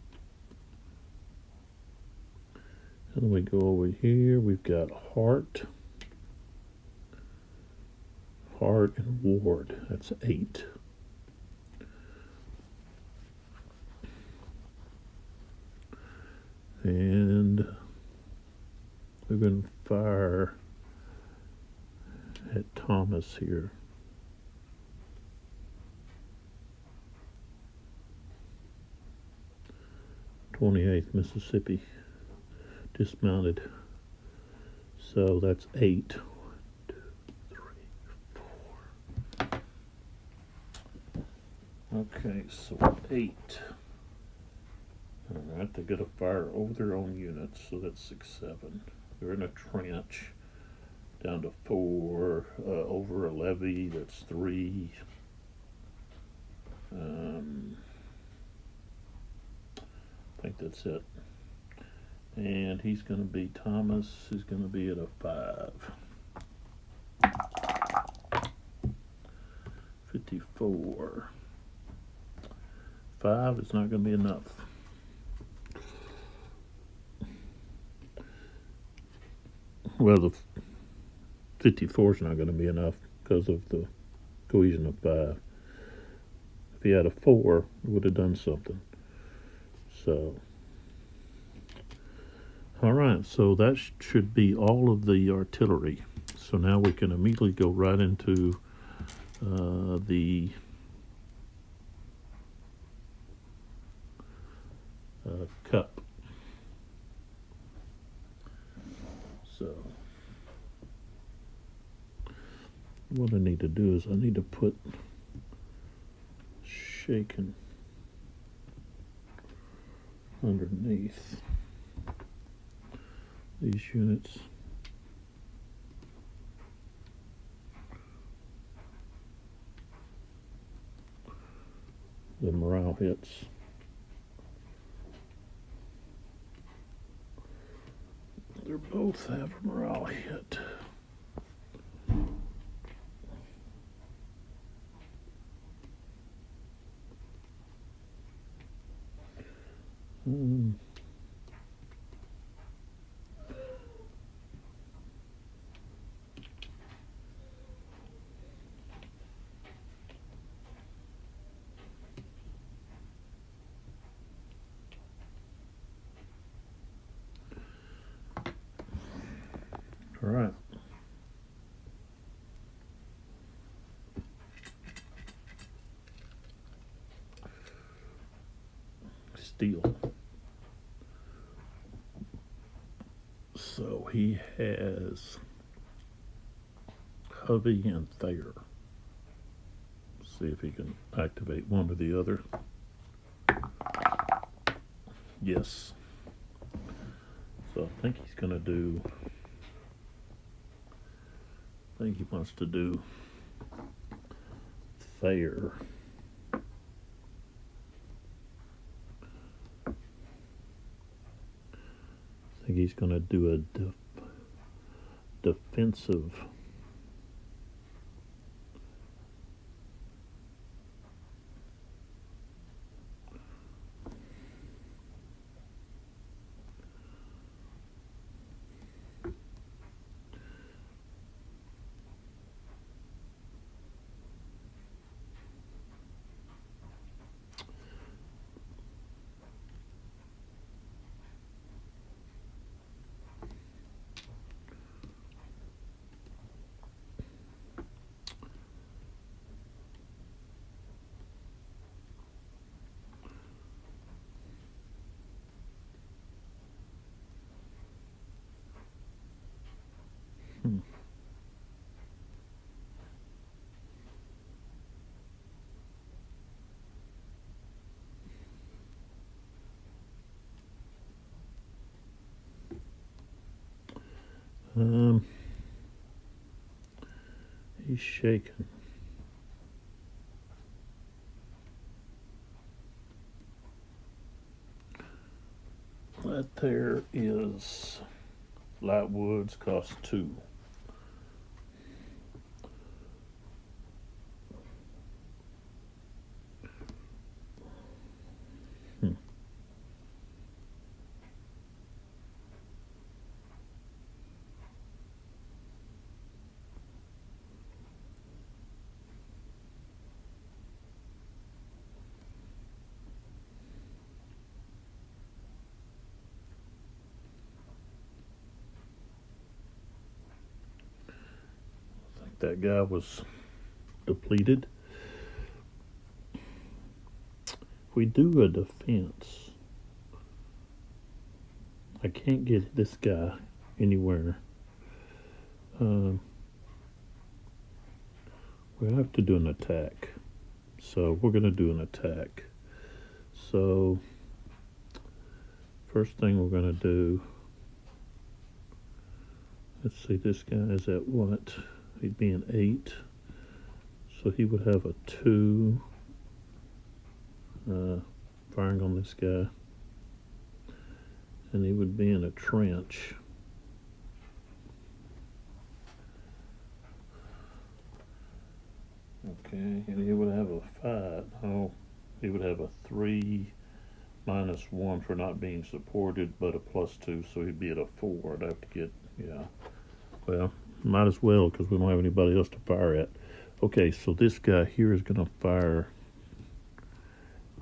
And then we go over here. We've got Hart and Ward. That's 8. And we're going to fire at Thomas here. (28th Mississippi), dismounted. So that's 8. 1, 2, 3, 4. Okay, so 8. Alright, they got to fire over their own units, so that's 6, 7. They're in a trench, down to 4, over a levee, that's 3. I think that's it. And he's going to be, Thomas is going to be at a 5. 54. 5 is not going to be enough. Well, the 54 is not going to be enough because of the cohesion of 5. If he had a 4, it would have done something. So, all right, so that should be all of the artillery. So now we can immediately go right into the cup. So what I need to do is I need to put shaken underneath these units. The morale hits. They both have a morale hit. All right. Steel. So he has Hovey and Thayer. See if he can activate one or the other. Yes. So I think he's gonna do. I think he wants to do fair. I think he's gonna do a defensive. He's shaking. That there is light woods, cost 2. That guy was depleted. If we do a defense, I can't get this guy anywhere. We have to do an attack. So we're going to do an attack. So first thing we're going to do, let's see, this guy is at what? He'd be an 8. So he would have a 2 firing on this guy. And he would be in a trench. Okay, and he would have a 5. Oh, he would have a 3 -1 for not being supported, but a +2, so he'd be at a 4. I'd have to get, yeah. Well, might as well, because we don't have anybody else to fire at. Okay, so this guy here is going to fire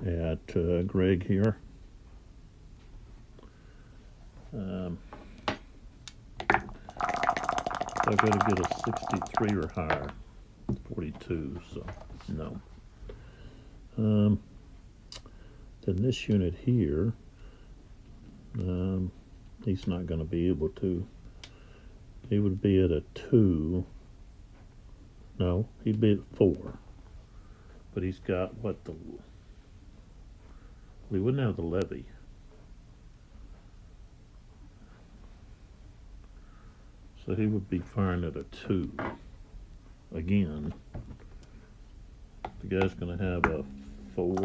at Greg here. I've got to get a 63 or higher. 42, so no. Then this unit here, he's not going to be able to. He would be at a 2. No, he'd be at 4. But he's got what the... We wouldn't have the levy. So he would be firing at a 2. Again. The guy's going to have a 4.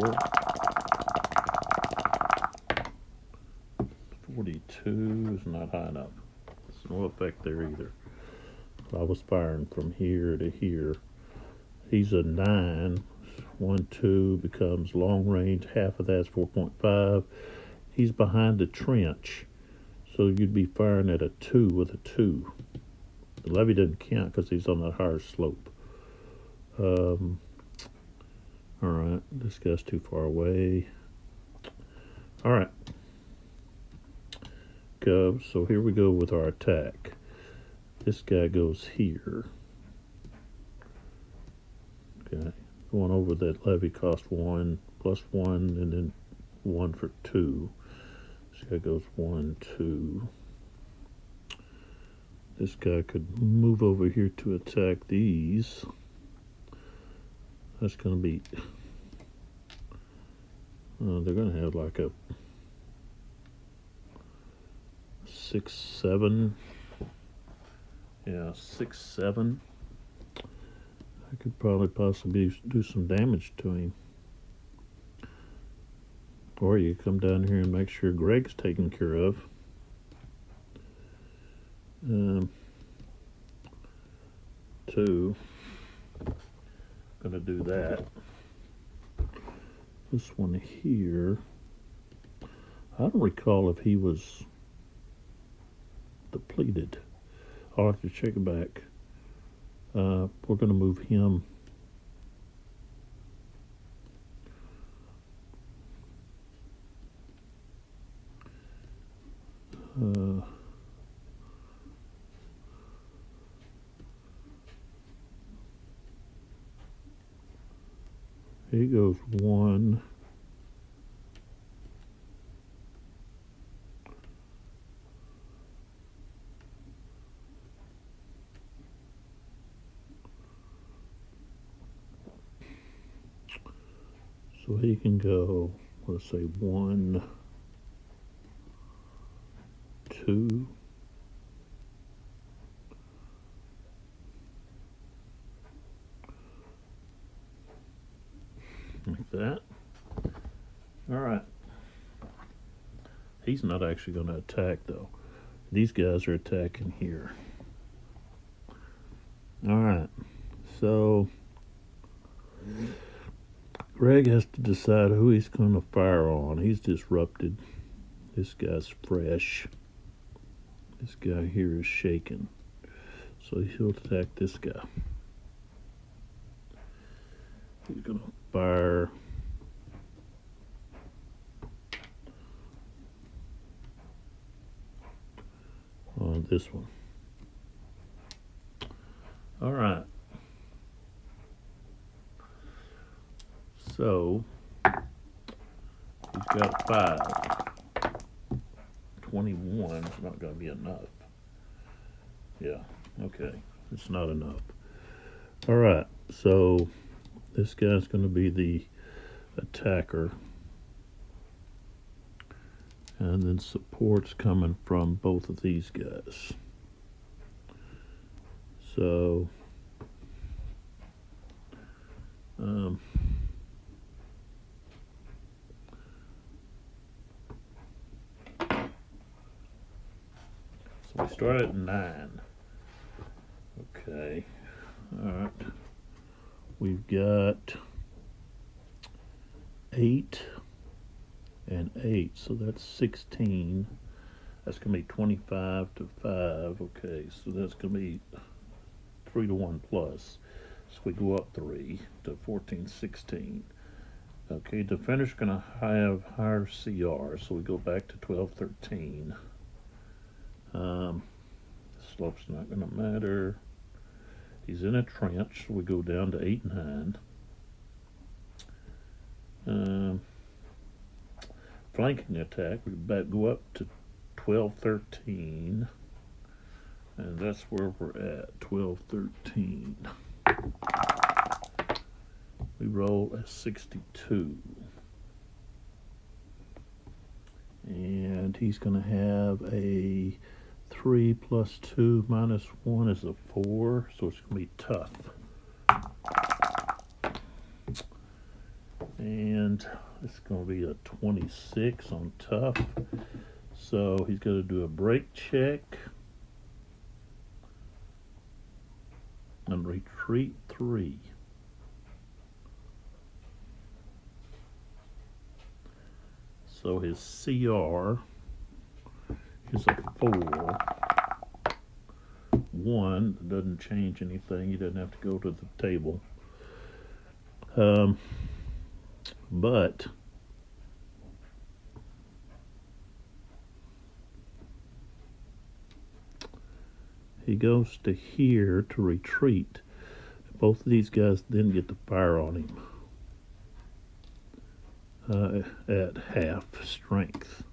42 is not high enough. There's no effect there either. I was firing from here to here. He's a 9. 1, 2 becomes long range. Half of that's 4.5. He's behind the trench. So you'd be firing at a 2 with a 2. The levy doesn't count because he's on that higher slope. Alright, this guy's too far away. Alright. Go. So here we go with our attack. This guy goes here. Okay. Going over that levy cost 1, +1, and then 1 for 2. This guy goes 1, 2. This guy could move over here to attack these. That's going to be... they're going to have like a 6, 7. Yeah, 6, 7. I could probably possibly do some damage to him. Or you come down here and make sure Greg's taken care of. Two. Gonna do that. This one here, I don't recall if he was depleted. I'll have to check it back. We're gonna move him. Here goes 1. So he can go, let's say 1, 2. Like that. All right. He's not actually going to attack, though. These guys are attacking here. All right. So Greg has to decide who he's going to fire on. He's disrupted. This guy's fresh. This guy here is shaken. So he'll attack this guy. He's going to fire on this one. All right. So he's got 5. 21 is not going to be enough. Yeah, okay. It's not enough. All right. So this guy's going to be the attacker. And then support's coming from both of these guys. So so we start at 9. Okay. All right. We've got 8 and 8, so that's 16. That's going to be 25 to 5. Okay, so that's going to be 3 to 1 plus. So we go up 3 to 14, 16. Okay, defender's going to have higher CR, so we go back to 12, 13. Slope's not going to matter. He's in a trench, so we go down to 8, 9. Flanking attack, we go up to 12, 13. And that's where we're at, 12, 13. We roll a 62. And he's going to have a 3 plus 2 minus 1 is a 4, so it's going to be tough. And it's going to be a 26 on tough. So he's got to do a break check. And retreat 3. So his CR is a 4. 1 doesn't change anything. He doesn't have to go to the table. But he goes to here to retreat. Both of these guys then get to fire on him at half strength.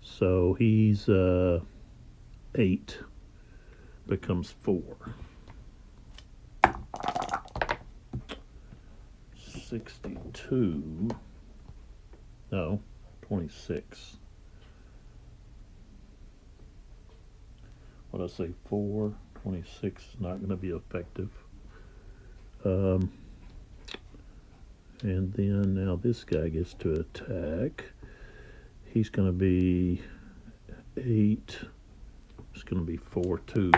So he's 8 becomes 4. 62. No, 26. what I say, 4, 26 is not going to be effective. And then now this guy gets to attack. He's going to be 8. It's going to be 4, 2.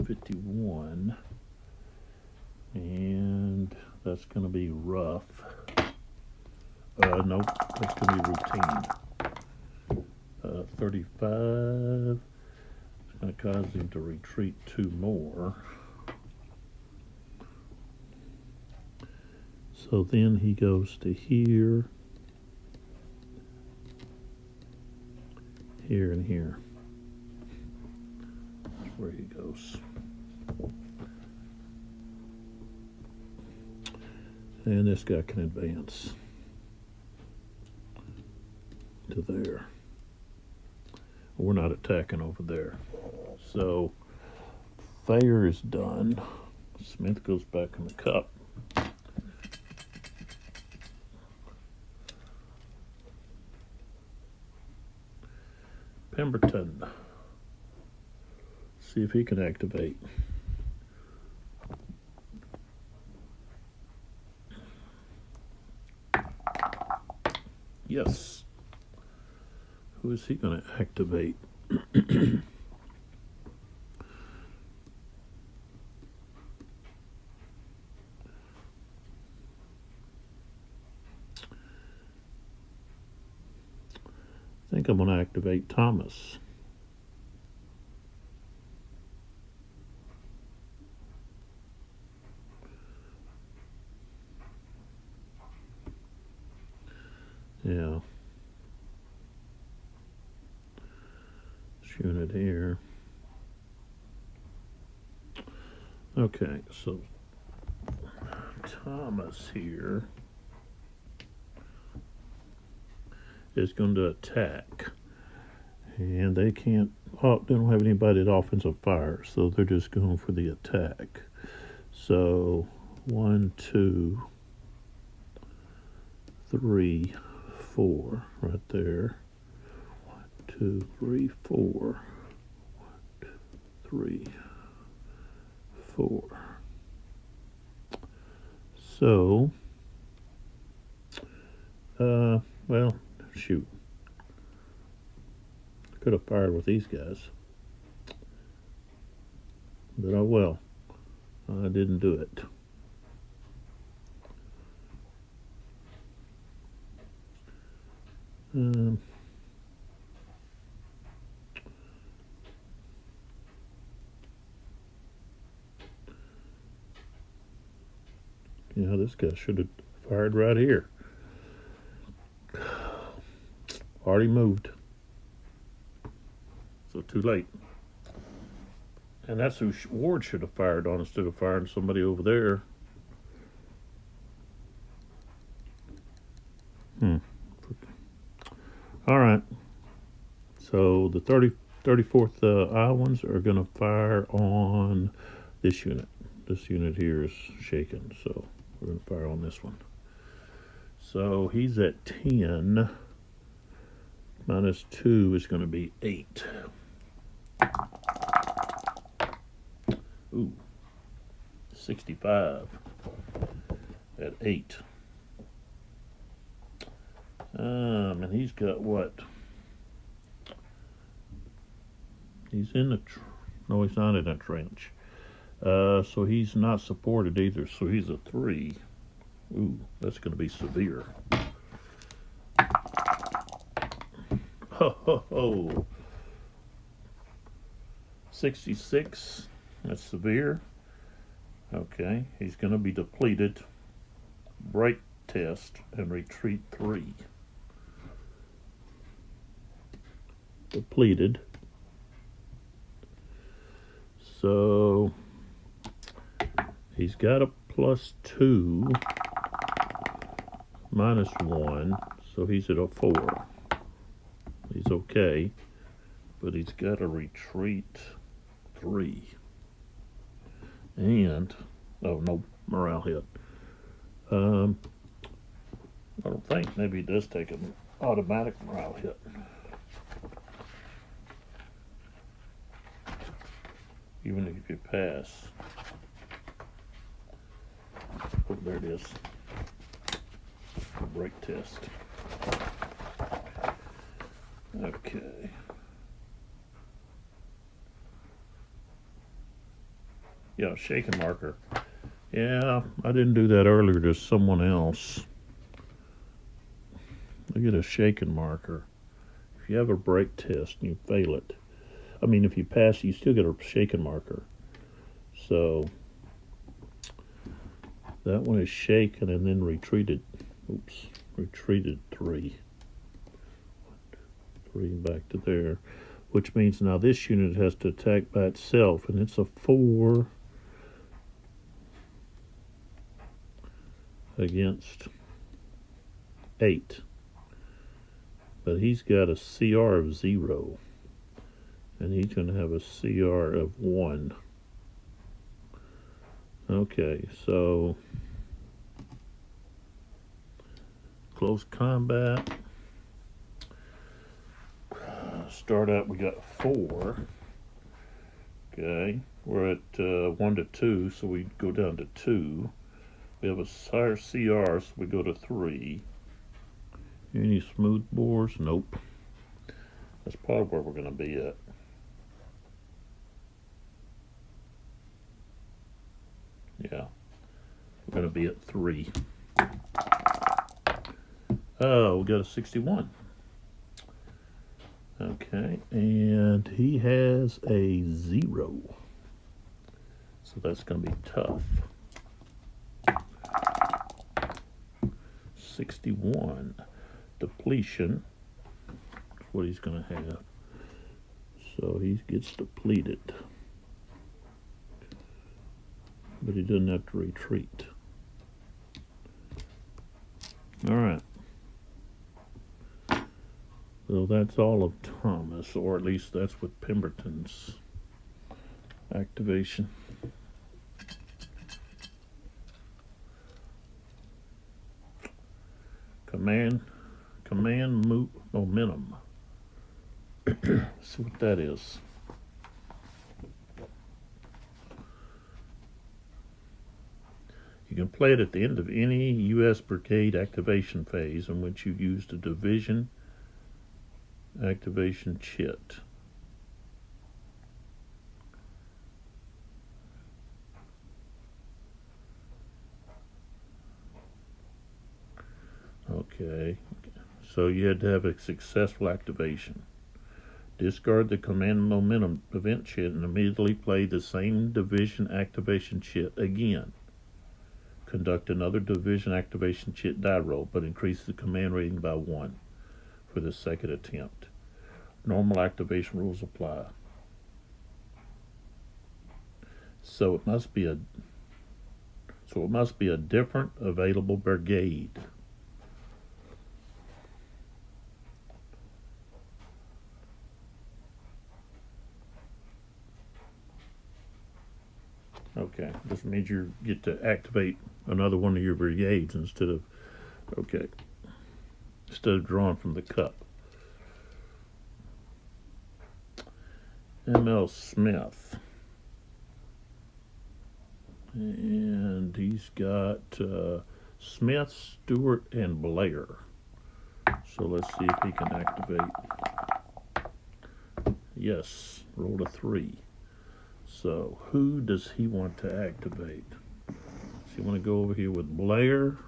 51. And that's going to be rough. Nope, that's going to be routine. 35. It's going to cause him to retreat 2 more. So then he goes to here, here, and here. That's where he goes. And this guy can advance to there. We're not attacking over there. So Thayer is done. Smith goes back in the cup. Pemberton. See if he can activate. Yes. Who is he going to activate? I think I'm going to activate Thomas. Yeah. This unit here. Okay, so Thomas here is going to attack. And they can't, they don't have anybody at offensive fire, so they're just going for the attack. So 1, 2, 3, 4 right there. 1, 2, 3, 4. 1, 2, 3, 4. So, well, shoot. Could have fired with these guys. But oh well. I didn't do it. Yeah, this guy should have fired right here. Already moved. So too late. And that's who Ward should have fired on instead of firing somebody over there. All right. So the 34th Iowans are going to fire on this unit. This unit here is shaken, so we're going to fire on this one. So he's at 10. Minus 2 is going to be 8. Ooh, 65 at 8. And he's got what? He's in the, no, he's not in a trench. So he's not supported either, so he's a 3. Ooh, that's going to be severe. Ho, ho, ho. 66, that's severe. Okay, he's going to be depleted. Break test and retreat 3. Depleted. So he's got a +2, -1, so he's at a 4. He's okay, but he's got to retreat 3. And, oh no, morale hit. I don't think, maybe he does take an automatic morale hit. even if you pass. Oh, there it is. Brake test. Okay. Yeah, shaking marker. Yeah, I didn't do that earlier to someone else. I get a shaking marker. If you have a brake test and you fail it, I mean, if you pass, you still get a shaking marker. So that one is shaken and then retreated. Oops, retreated 3. 3 back to there, which means now this unit has to attack by itself, and it's a 4 against 8. But he's got a CR of 0, and he's going to have a CR of 1. Okay, so close combat. Start out, we got 4. Okay, we're at 1 to 2, so we go down to 2. We have a higher CR, so we go to 3. Any smooth bores? Nope. That's probably where we're going to be at. Yeah, we're going to be at 3. Oh, we got a 61. Okay, and he has a 0. So that's going to be tough. 61. Depletion. That's what he's going to have. So he gets depleted. But he doesn't have to retreat. Alright. So that's all of Thomas, or at least that's with Pemberton's activation. Command momentum. See what that is. You can play it at the end of any U.S. brigade activation phase in which you used a division activation chit. Okay, so you had to have a successful activation. Discard the command momentum event chit and immediately play the same division activation chit again. Conduct another division activation chit die roll, but increase the command rating by 1 for the second attempt. Normal activation rules apply. So it must be a different available brigade. Okay, this means you get to activate another one of your brigades instead of drawing from the cup. M.L. Smith. And he's got Smith, Stewart, and Blair. So let's see if he can activate. Yes, rolled a 3. So who does he want to activate? Does he want to go over here with Blair?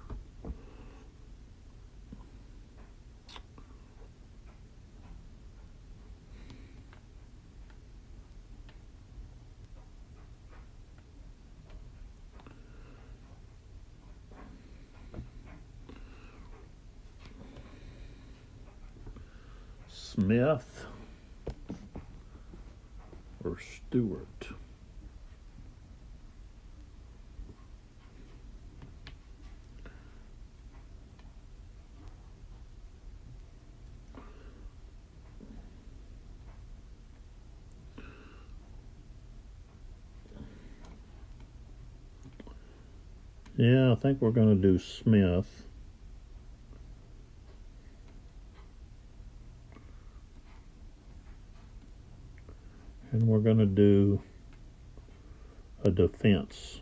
Smith or Stewart? Yeah, I think we're going to do Smith. And we're going to do a defense.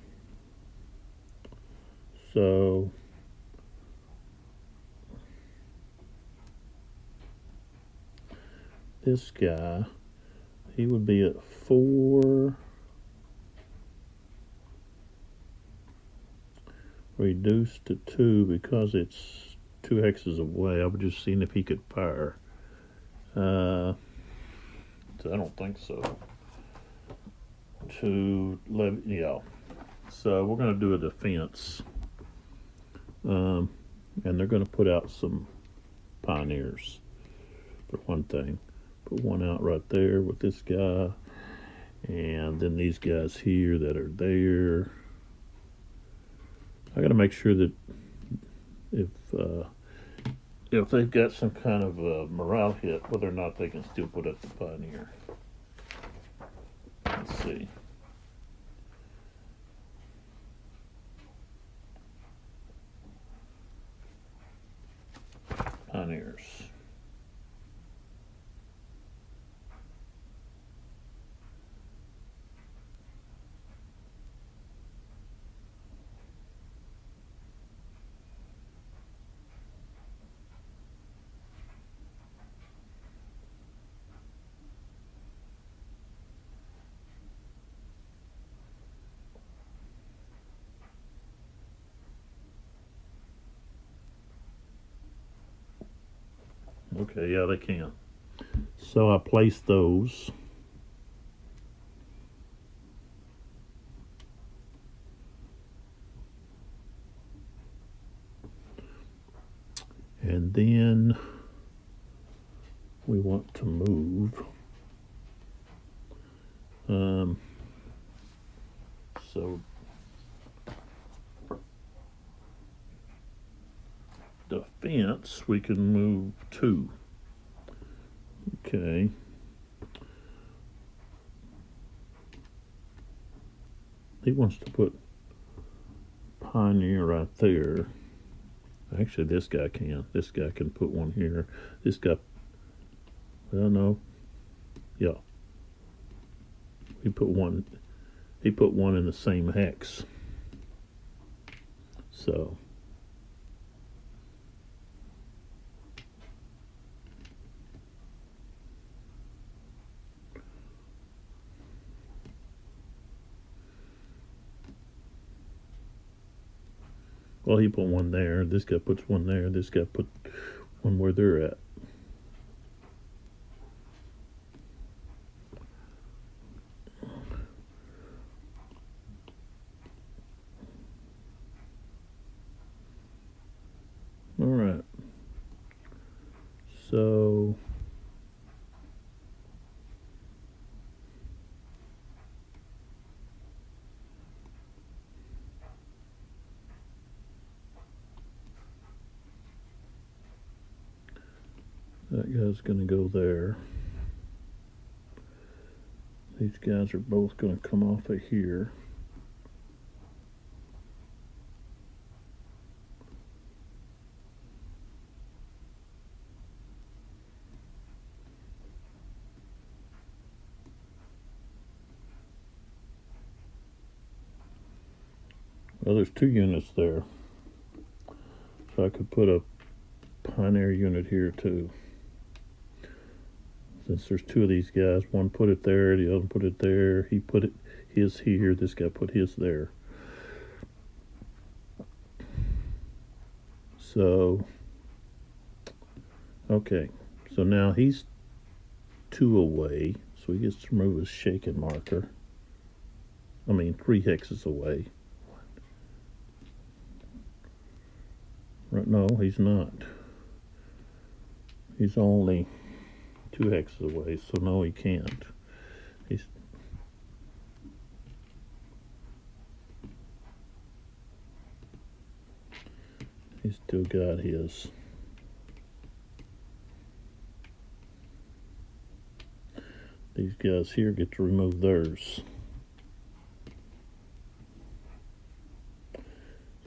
So this guy, he would be at 4, reduced to 2 because it's 2 hexes away. I was just seeing if he could fire. So I don't think so. 2, 11, yeah. So we're going to do a defense. And they're going to put out some pioneers, for one thing. Put one out right there with this guy. And then these guys here that are there. I got to make sure that if they've got some kind of morale hit, whether or not they can still put up the pioneer. Let's see. Pioneers. Okay, yeah, they can. So I place those. And then we want to move. So defense, we can move 2. Okay. He wants to put pioneer right there. Actually, this guy can. This guy can put one here. This guy, well, no. Yeah. He put one in the same hex. So well, he put one there. This guy puts one there. This guy put one where they're at. All right. So that guy's going to go there. These guys are both going to come off of here. Well, there's 2 units there. So I could put a pioneer unit here too. Since there's 2 of these guys, one put it there, the other put it there. He put his here, this guy put his there. So, okay. So now he's 2 away. So he gets to remove his shaken marker. 3 hexes away. Right, no, he's not. He's only 2 hexes away, so no, he can't. He's still got his. These guys here get to remove theirs.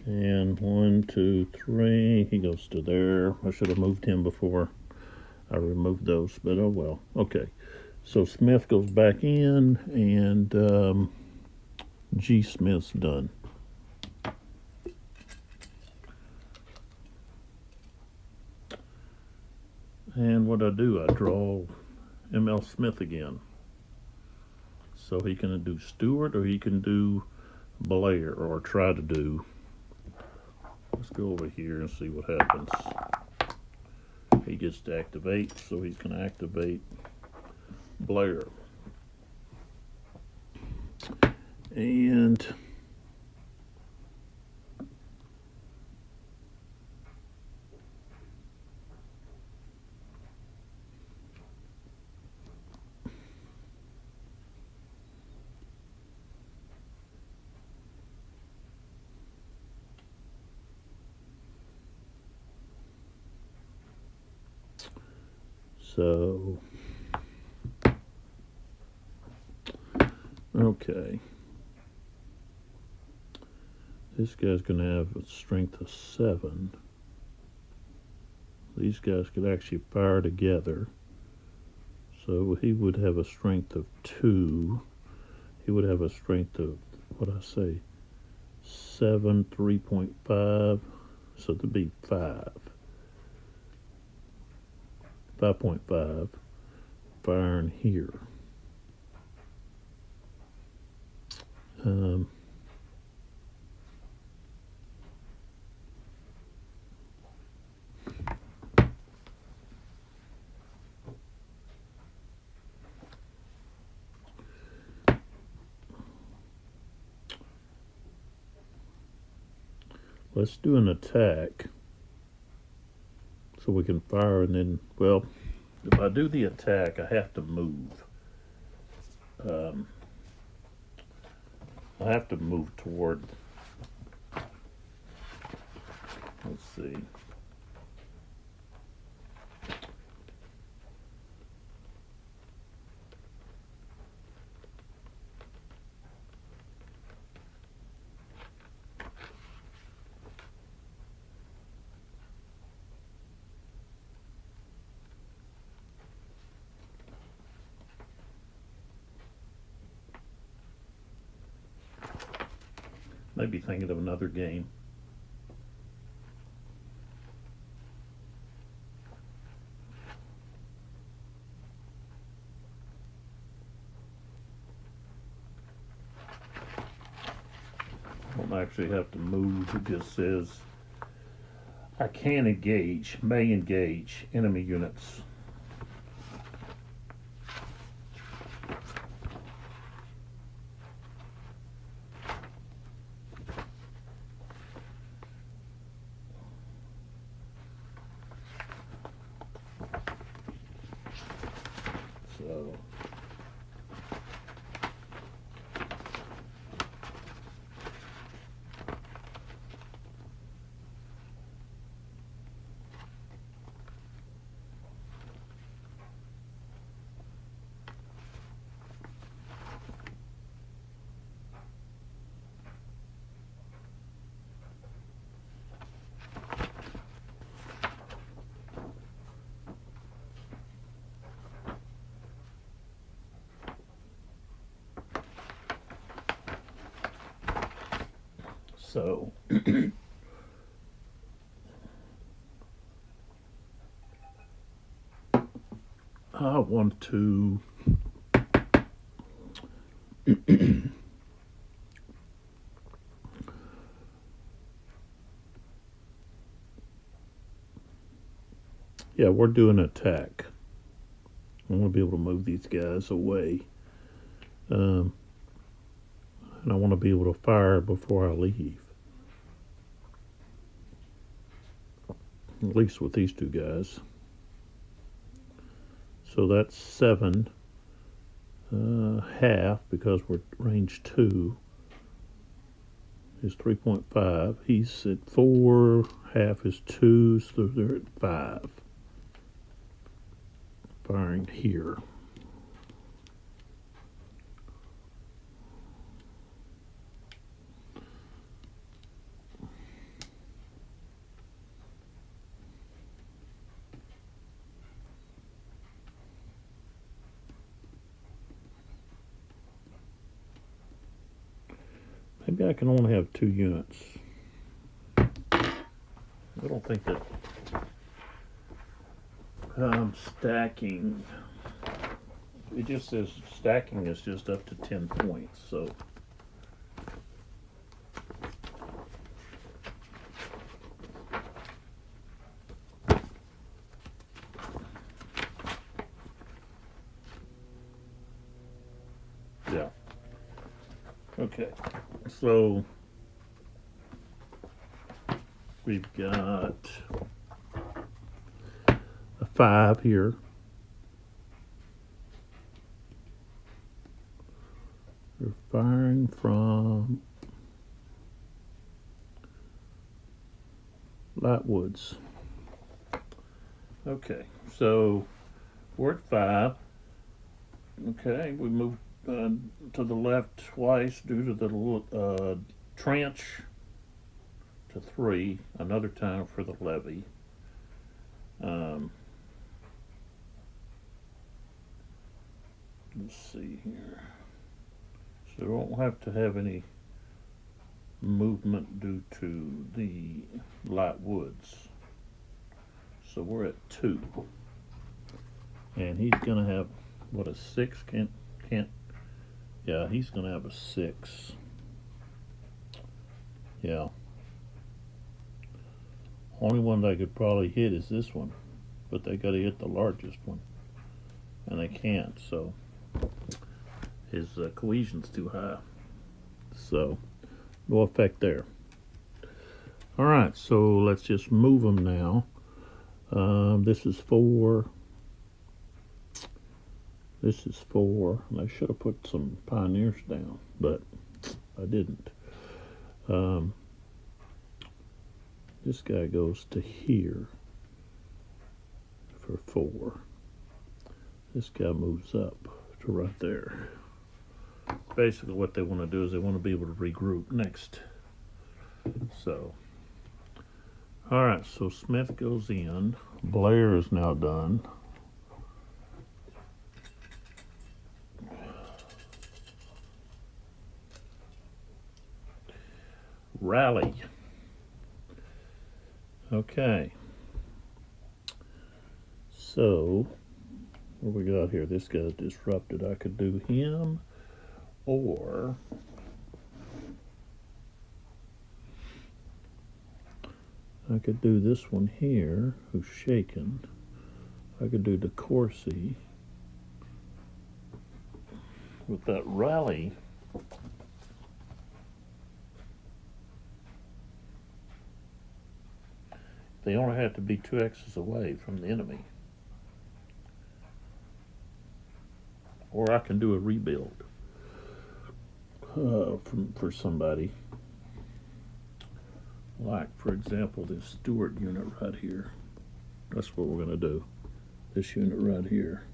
And 1, 2, 3, he goes to there. I should have moved him before I removed those, but oh well. Okay, so Smith goes back in, and G. Smith's done. And what I do, I draw M.L. Smith again. So he can do Stewart or he can do Blair, or try to do. Let's go over here and see what happens. He gets to activate, so he's going to activate Blair. And so, okay. This guy's going to have a strength of 7. These guys could actually fire together. So he would have a strength of 2. He would have a strength of, what I say, 7, 3.5. So it'd be 5. 5.5. Firing here. Let's do an attack so we can fire, and then, well, if I do the attack, I have to move. I have to move toward, let's see. Maybe thinking of another game. I don't actually have to move. It just says I can engage, may engage enemy units. So So I want to yeah, we're doing an attack. I want to be able to move these guys away. And I want to be able to fire before I leave. At least with these two guys. So that's 7. Half, because we're range 2, is 3.5. He's at 4. Half is 2, so they're at 5. Firing here. Maybe I can only have 2 units. I don't think that stacking, it just says stacking is just up to 10 points, so yeah. Okay, so we've got a 5 here. We're firing from Lightwoods. Okay, so we're at 5. Okay, we moved to the left twice due to the trench to 3, another time for the levee. Let's see here. So we won't have to have any movement due to the light woods. So we're at 2. And he's gonna have what, a 6? Can't yeah, he's gonna have a 6. Yeah. Only one that I could probably hit is this one. But they gotta hit the largest one. And they can't, so his cohesion's too high. So no effect there. Alright, so let's just move them now. This is 4. This is 4. And I should have put some pioneers down, but I didn't. This guy goes to here for 4. This guy moves up to right there. Basically what they want to do is they want to be able to regroup next. So, alright, so Smith goes in. Blair is now done. Rally. Okay. So, what we got here? This guy's disrupted. I could do him, or I could do this one here, who's shaken. I could do DeCourcy. With that rally, they only have to be 2 X's away from the enemy. Or I can do a rebuild for somebody. Like, for example, this Stewart unit right here. That's what we're going to do. This unit right here.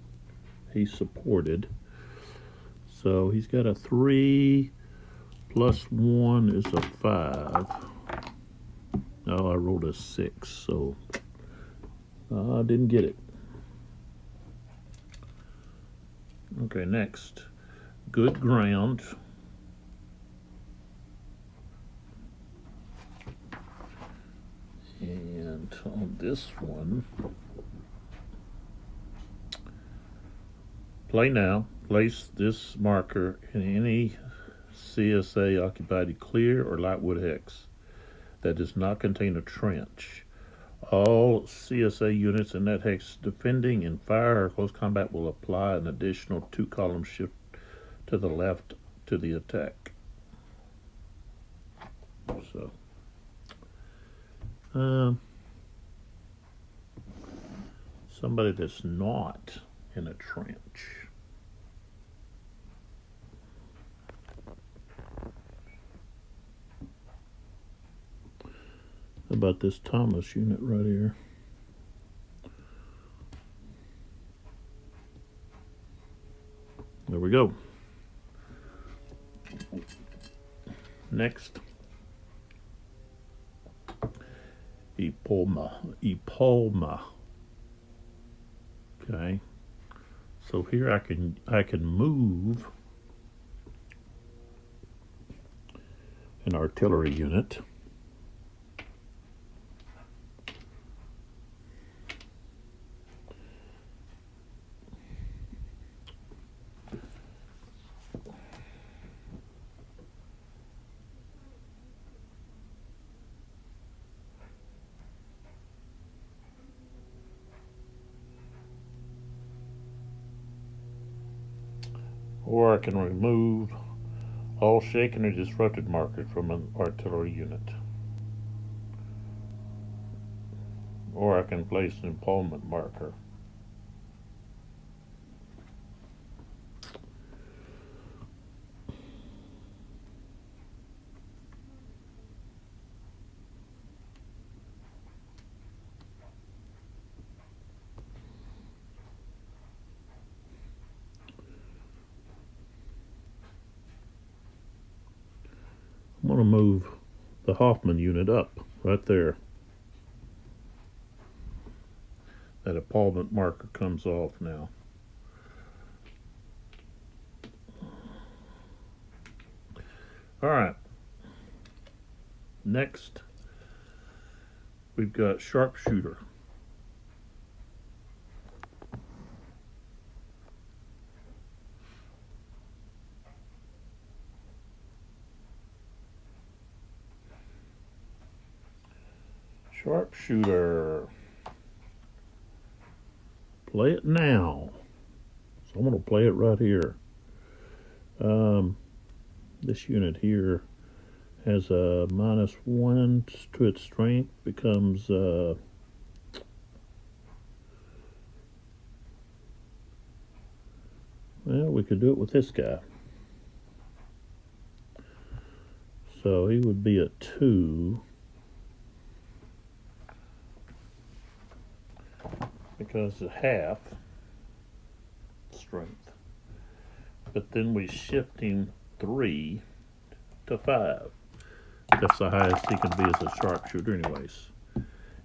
He's supported. So he's got a 3 plus 1 is a 5. Oh, I rolled a 6, so I didn't get it. Okay, next. Good ground. And on this one, play now. Place this marker in any CSA occupied clear or lightwood hex that does not contain a trench. All CSA units in that hex defending in fire or close combat will apply an additional 2 column shift to the left to the attack. So, somebody that's not in a trench. How about this Thomas unit right here? There we go. Next. Epolma. Okay. So here I can move an artillery unit. Or I can remove all shaken or disrupted markers from an artillery unit. Or I can place an impalement marker. I'm going to move the Hoffman unit up right there. That impalement marker comes off now. All right. Next, we've got sharpshooter. Sharpshooter. Play it now. So I'm going to play it right here. This unit here has a -1 to its strength. Becomes well, we could do it with this guy. So he would be a 2. Because of half strength. But then we shift him 3 to 5. That's the highest he can be as a sharpshooter anyways.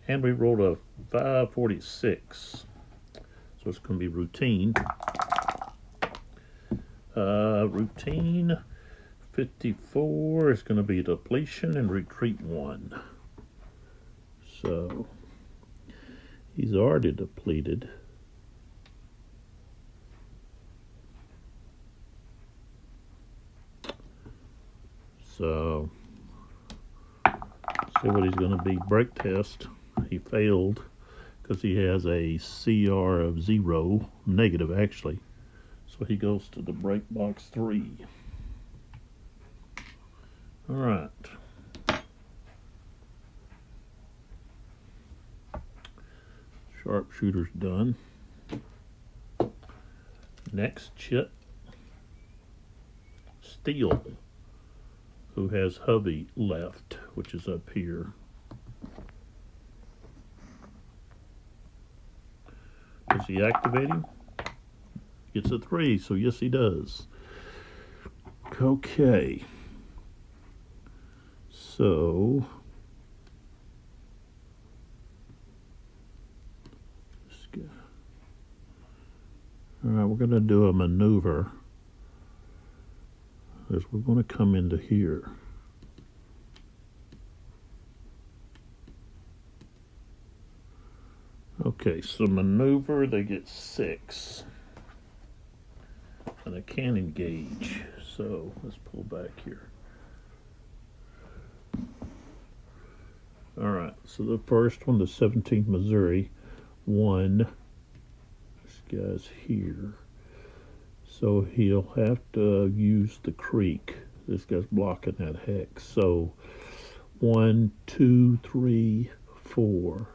And we rolled a 546. So it's going to be routine. Routine 54 is going to be depletion and retreat 1. So he's already depleted. So, see what he's going to be. Break test. He failed because he has a CR of 0, negative actually. So he goes to the break box 3. All right. Sharpshooter's done. Next, Chit. Steel, who has hubby left, which is up here. Does he activate him? Gets a 3, so yes he does. Okay. So alright, we're going to do a maneuver. As we're going to come into here. Okay, so maneuver, they get 6. And I can't engage. So let's pull back here. Alright, so the first one, the 17th Missouri, 1. This guy's here. So he'll have to use the creek. This guy's blocking that hex. So 1, 2, 3, 4,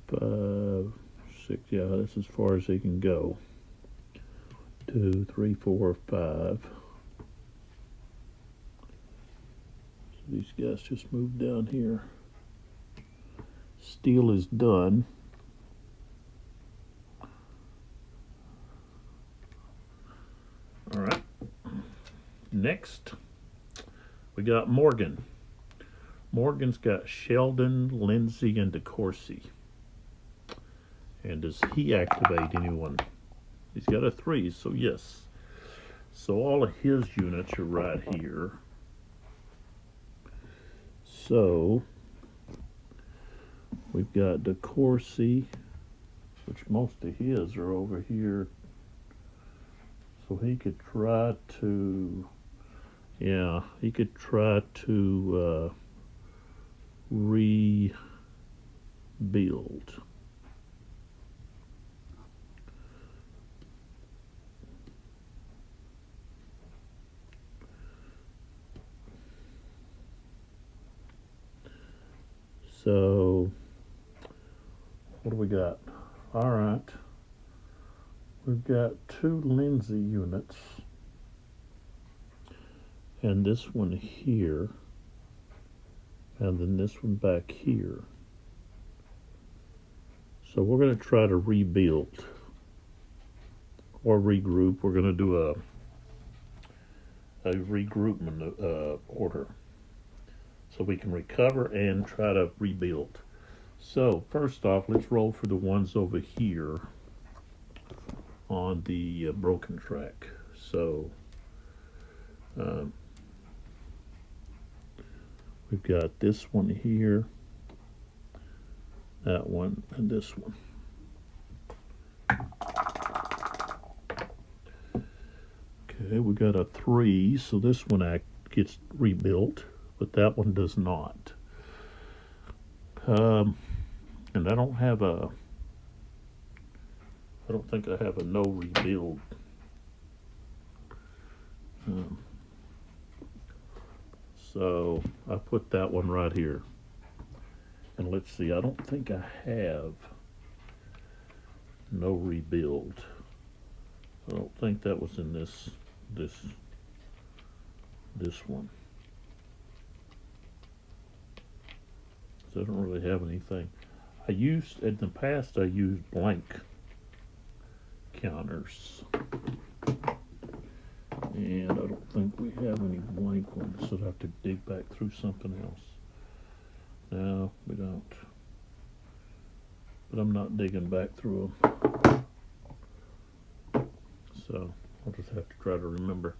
5, 6. Yeah, that's as far as he can go. 2, 3, 4, 5. So these guys just moved down here. Steel is done. All right. Next, we got Morgan. Morgan's got Sheldon, Lindsay, and DeCourcy. And does he activate anyone? He's got a 3, so yes. So all of his units are right here. So we've got DeCourcy, which most of his are over here. So he could try to, yeah, he could try to rebuild. So, what do we got? All right. We've got 2 Lindsay units. And this one here. And then this one back here. So we're going to try to rebuild. Or regroup. We're going to do a regroupment order. So we can recover and try to rebuild. So first off, let's roll for the ones over here on the broken track. So we've got this one here, that one, and this one. Okay, we got a 3, so this one gets rebuilt, but that one does not. And I don't think I have a no rebuild. So I put that one right here. And let's see, I don't think I have no rebuild. I don't think that was in this one. So I don't really have anything. In the past I used blank counters. And I don't think we have any blank ones, so I'd have to dig back through something else. No, we don't. But I'm not digging back through them. So I'll just have to try to remember.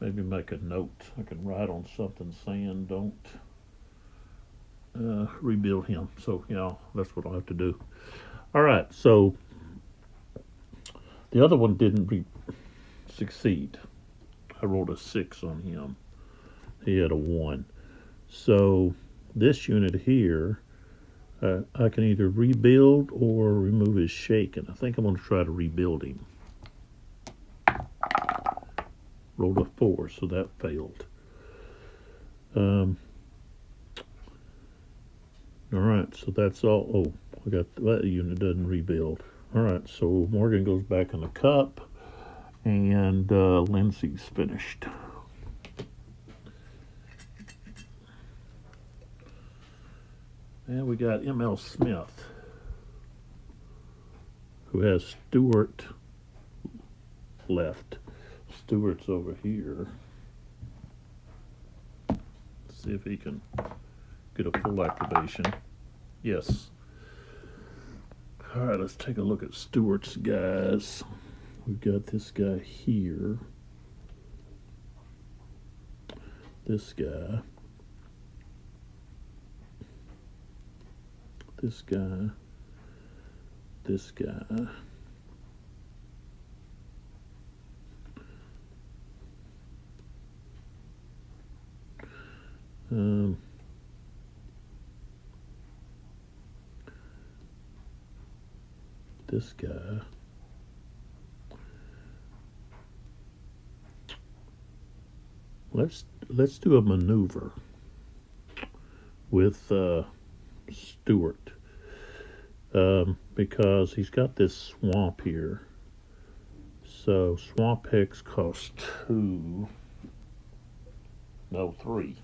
Maybe make a note. I can write on something saying don't rebuild him. So, that's what I'll have to do. All right, so the other one didn't succeed. I rolled a 6 on him. He had a 1. So this unit here, I can either rebuild or remove his shake, and I think I'm going to try to rebuild him. Rolled a 4, so that failed. All right, so that's all. Oh, I got that unit doesn't rebuild. All right, so Morgan goes back in the cup, and Lindsay's finished. And we got M.L. Smith, who has Stewart left. Stewart's over here. Let's see if he can get a full activation. Yes. All right, let's take a look at Stewart's guys. We've got this guy here. This guy. This guy. This guy. This guy. Let's do a maneuver with Stewart, because he's got this swamp here. So swamp X costs 2, no 3,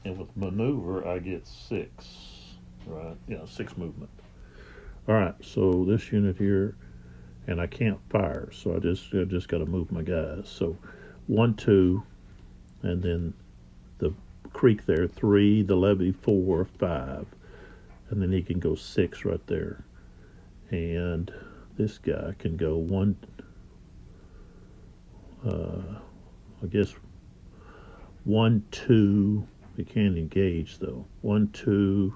and with maneuver I get 6. Right? Yeah, 6 movement. All right, so this unit here, and I can't fire, so I just got to move my guys. So 1, 2, and then the creek there 3, the levee 4, 5, and then he can go 6 right there, and this guy can go 1, I guess 1, 2. We can't engage though. 1, 2,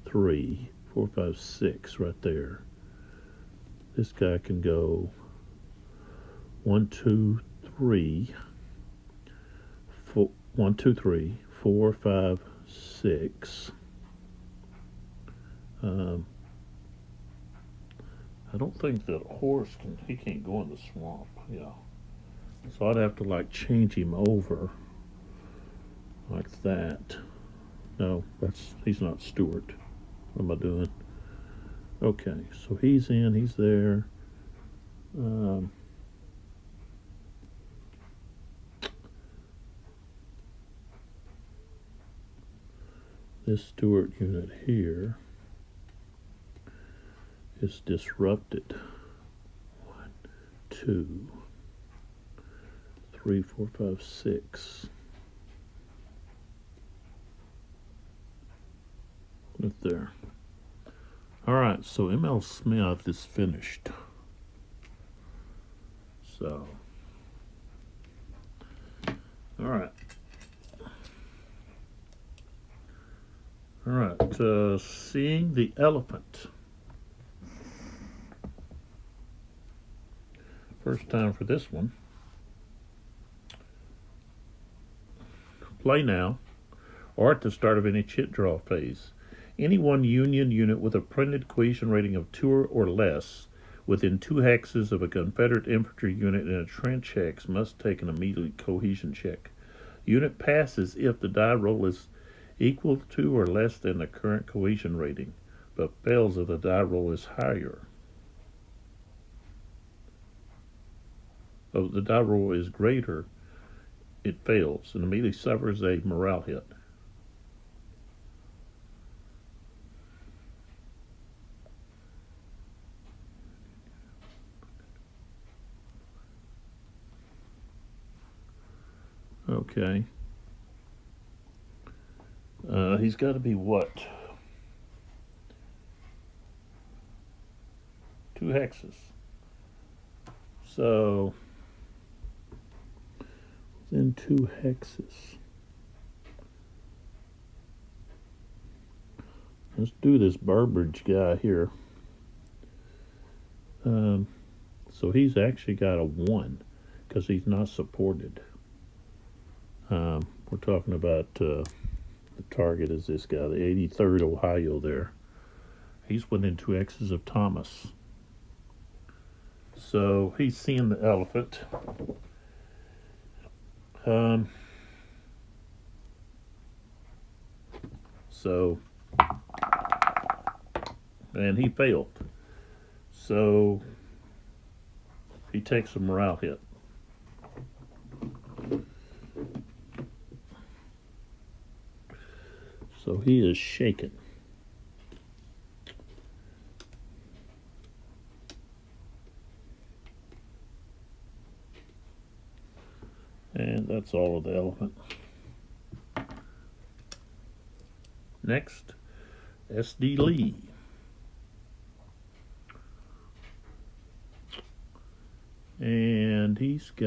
3, 4, 5, 6 right there. This guy can go 1, 2, 3, 4, 1, 2, 3, 4, 5, 6. I don't think that horse he can't go in the swamp. Yeah. So I'd have to like change him over like that. No, he's not Stewart. What am I doing? Okay, so he's in, he's there. This Stewart unit here is disrupted. 1, 2, 3, 4, 5, 6. Right there. All right, so ML Smith is finished. So, all right. All right, seeing the elephant. First time for this one. Play now, or at the start of any chit draw phase. Any one Union unit with a printed cohesion rating of 2 or less within 2 hexes of a Confederate infantry unit in a trench hex must take an immediate cohesion check. Unit passes if the die roll is equal to or less than the current cohesion rating, but fails if the die roll is higher. If the die roll is greater, it fails and immediately suffers a morale hit. Okay. He's got to be what? 2 hexes. So, within 2 hexes. Let's do this Burbridge guy here. So he's actually got a 1 because he's not supported. We're talking about the target is this guy, the 83rd Ohio there. He's within 2 hexes of Thomas. So he's seeing the elephant. And he failed. So he takes a morale hit. So he is shaken. And that's all of the elephant. Next, S.D. Lee. And he's got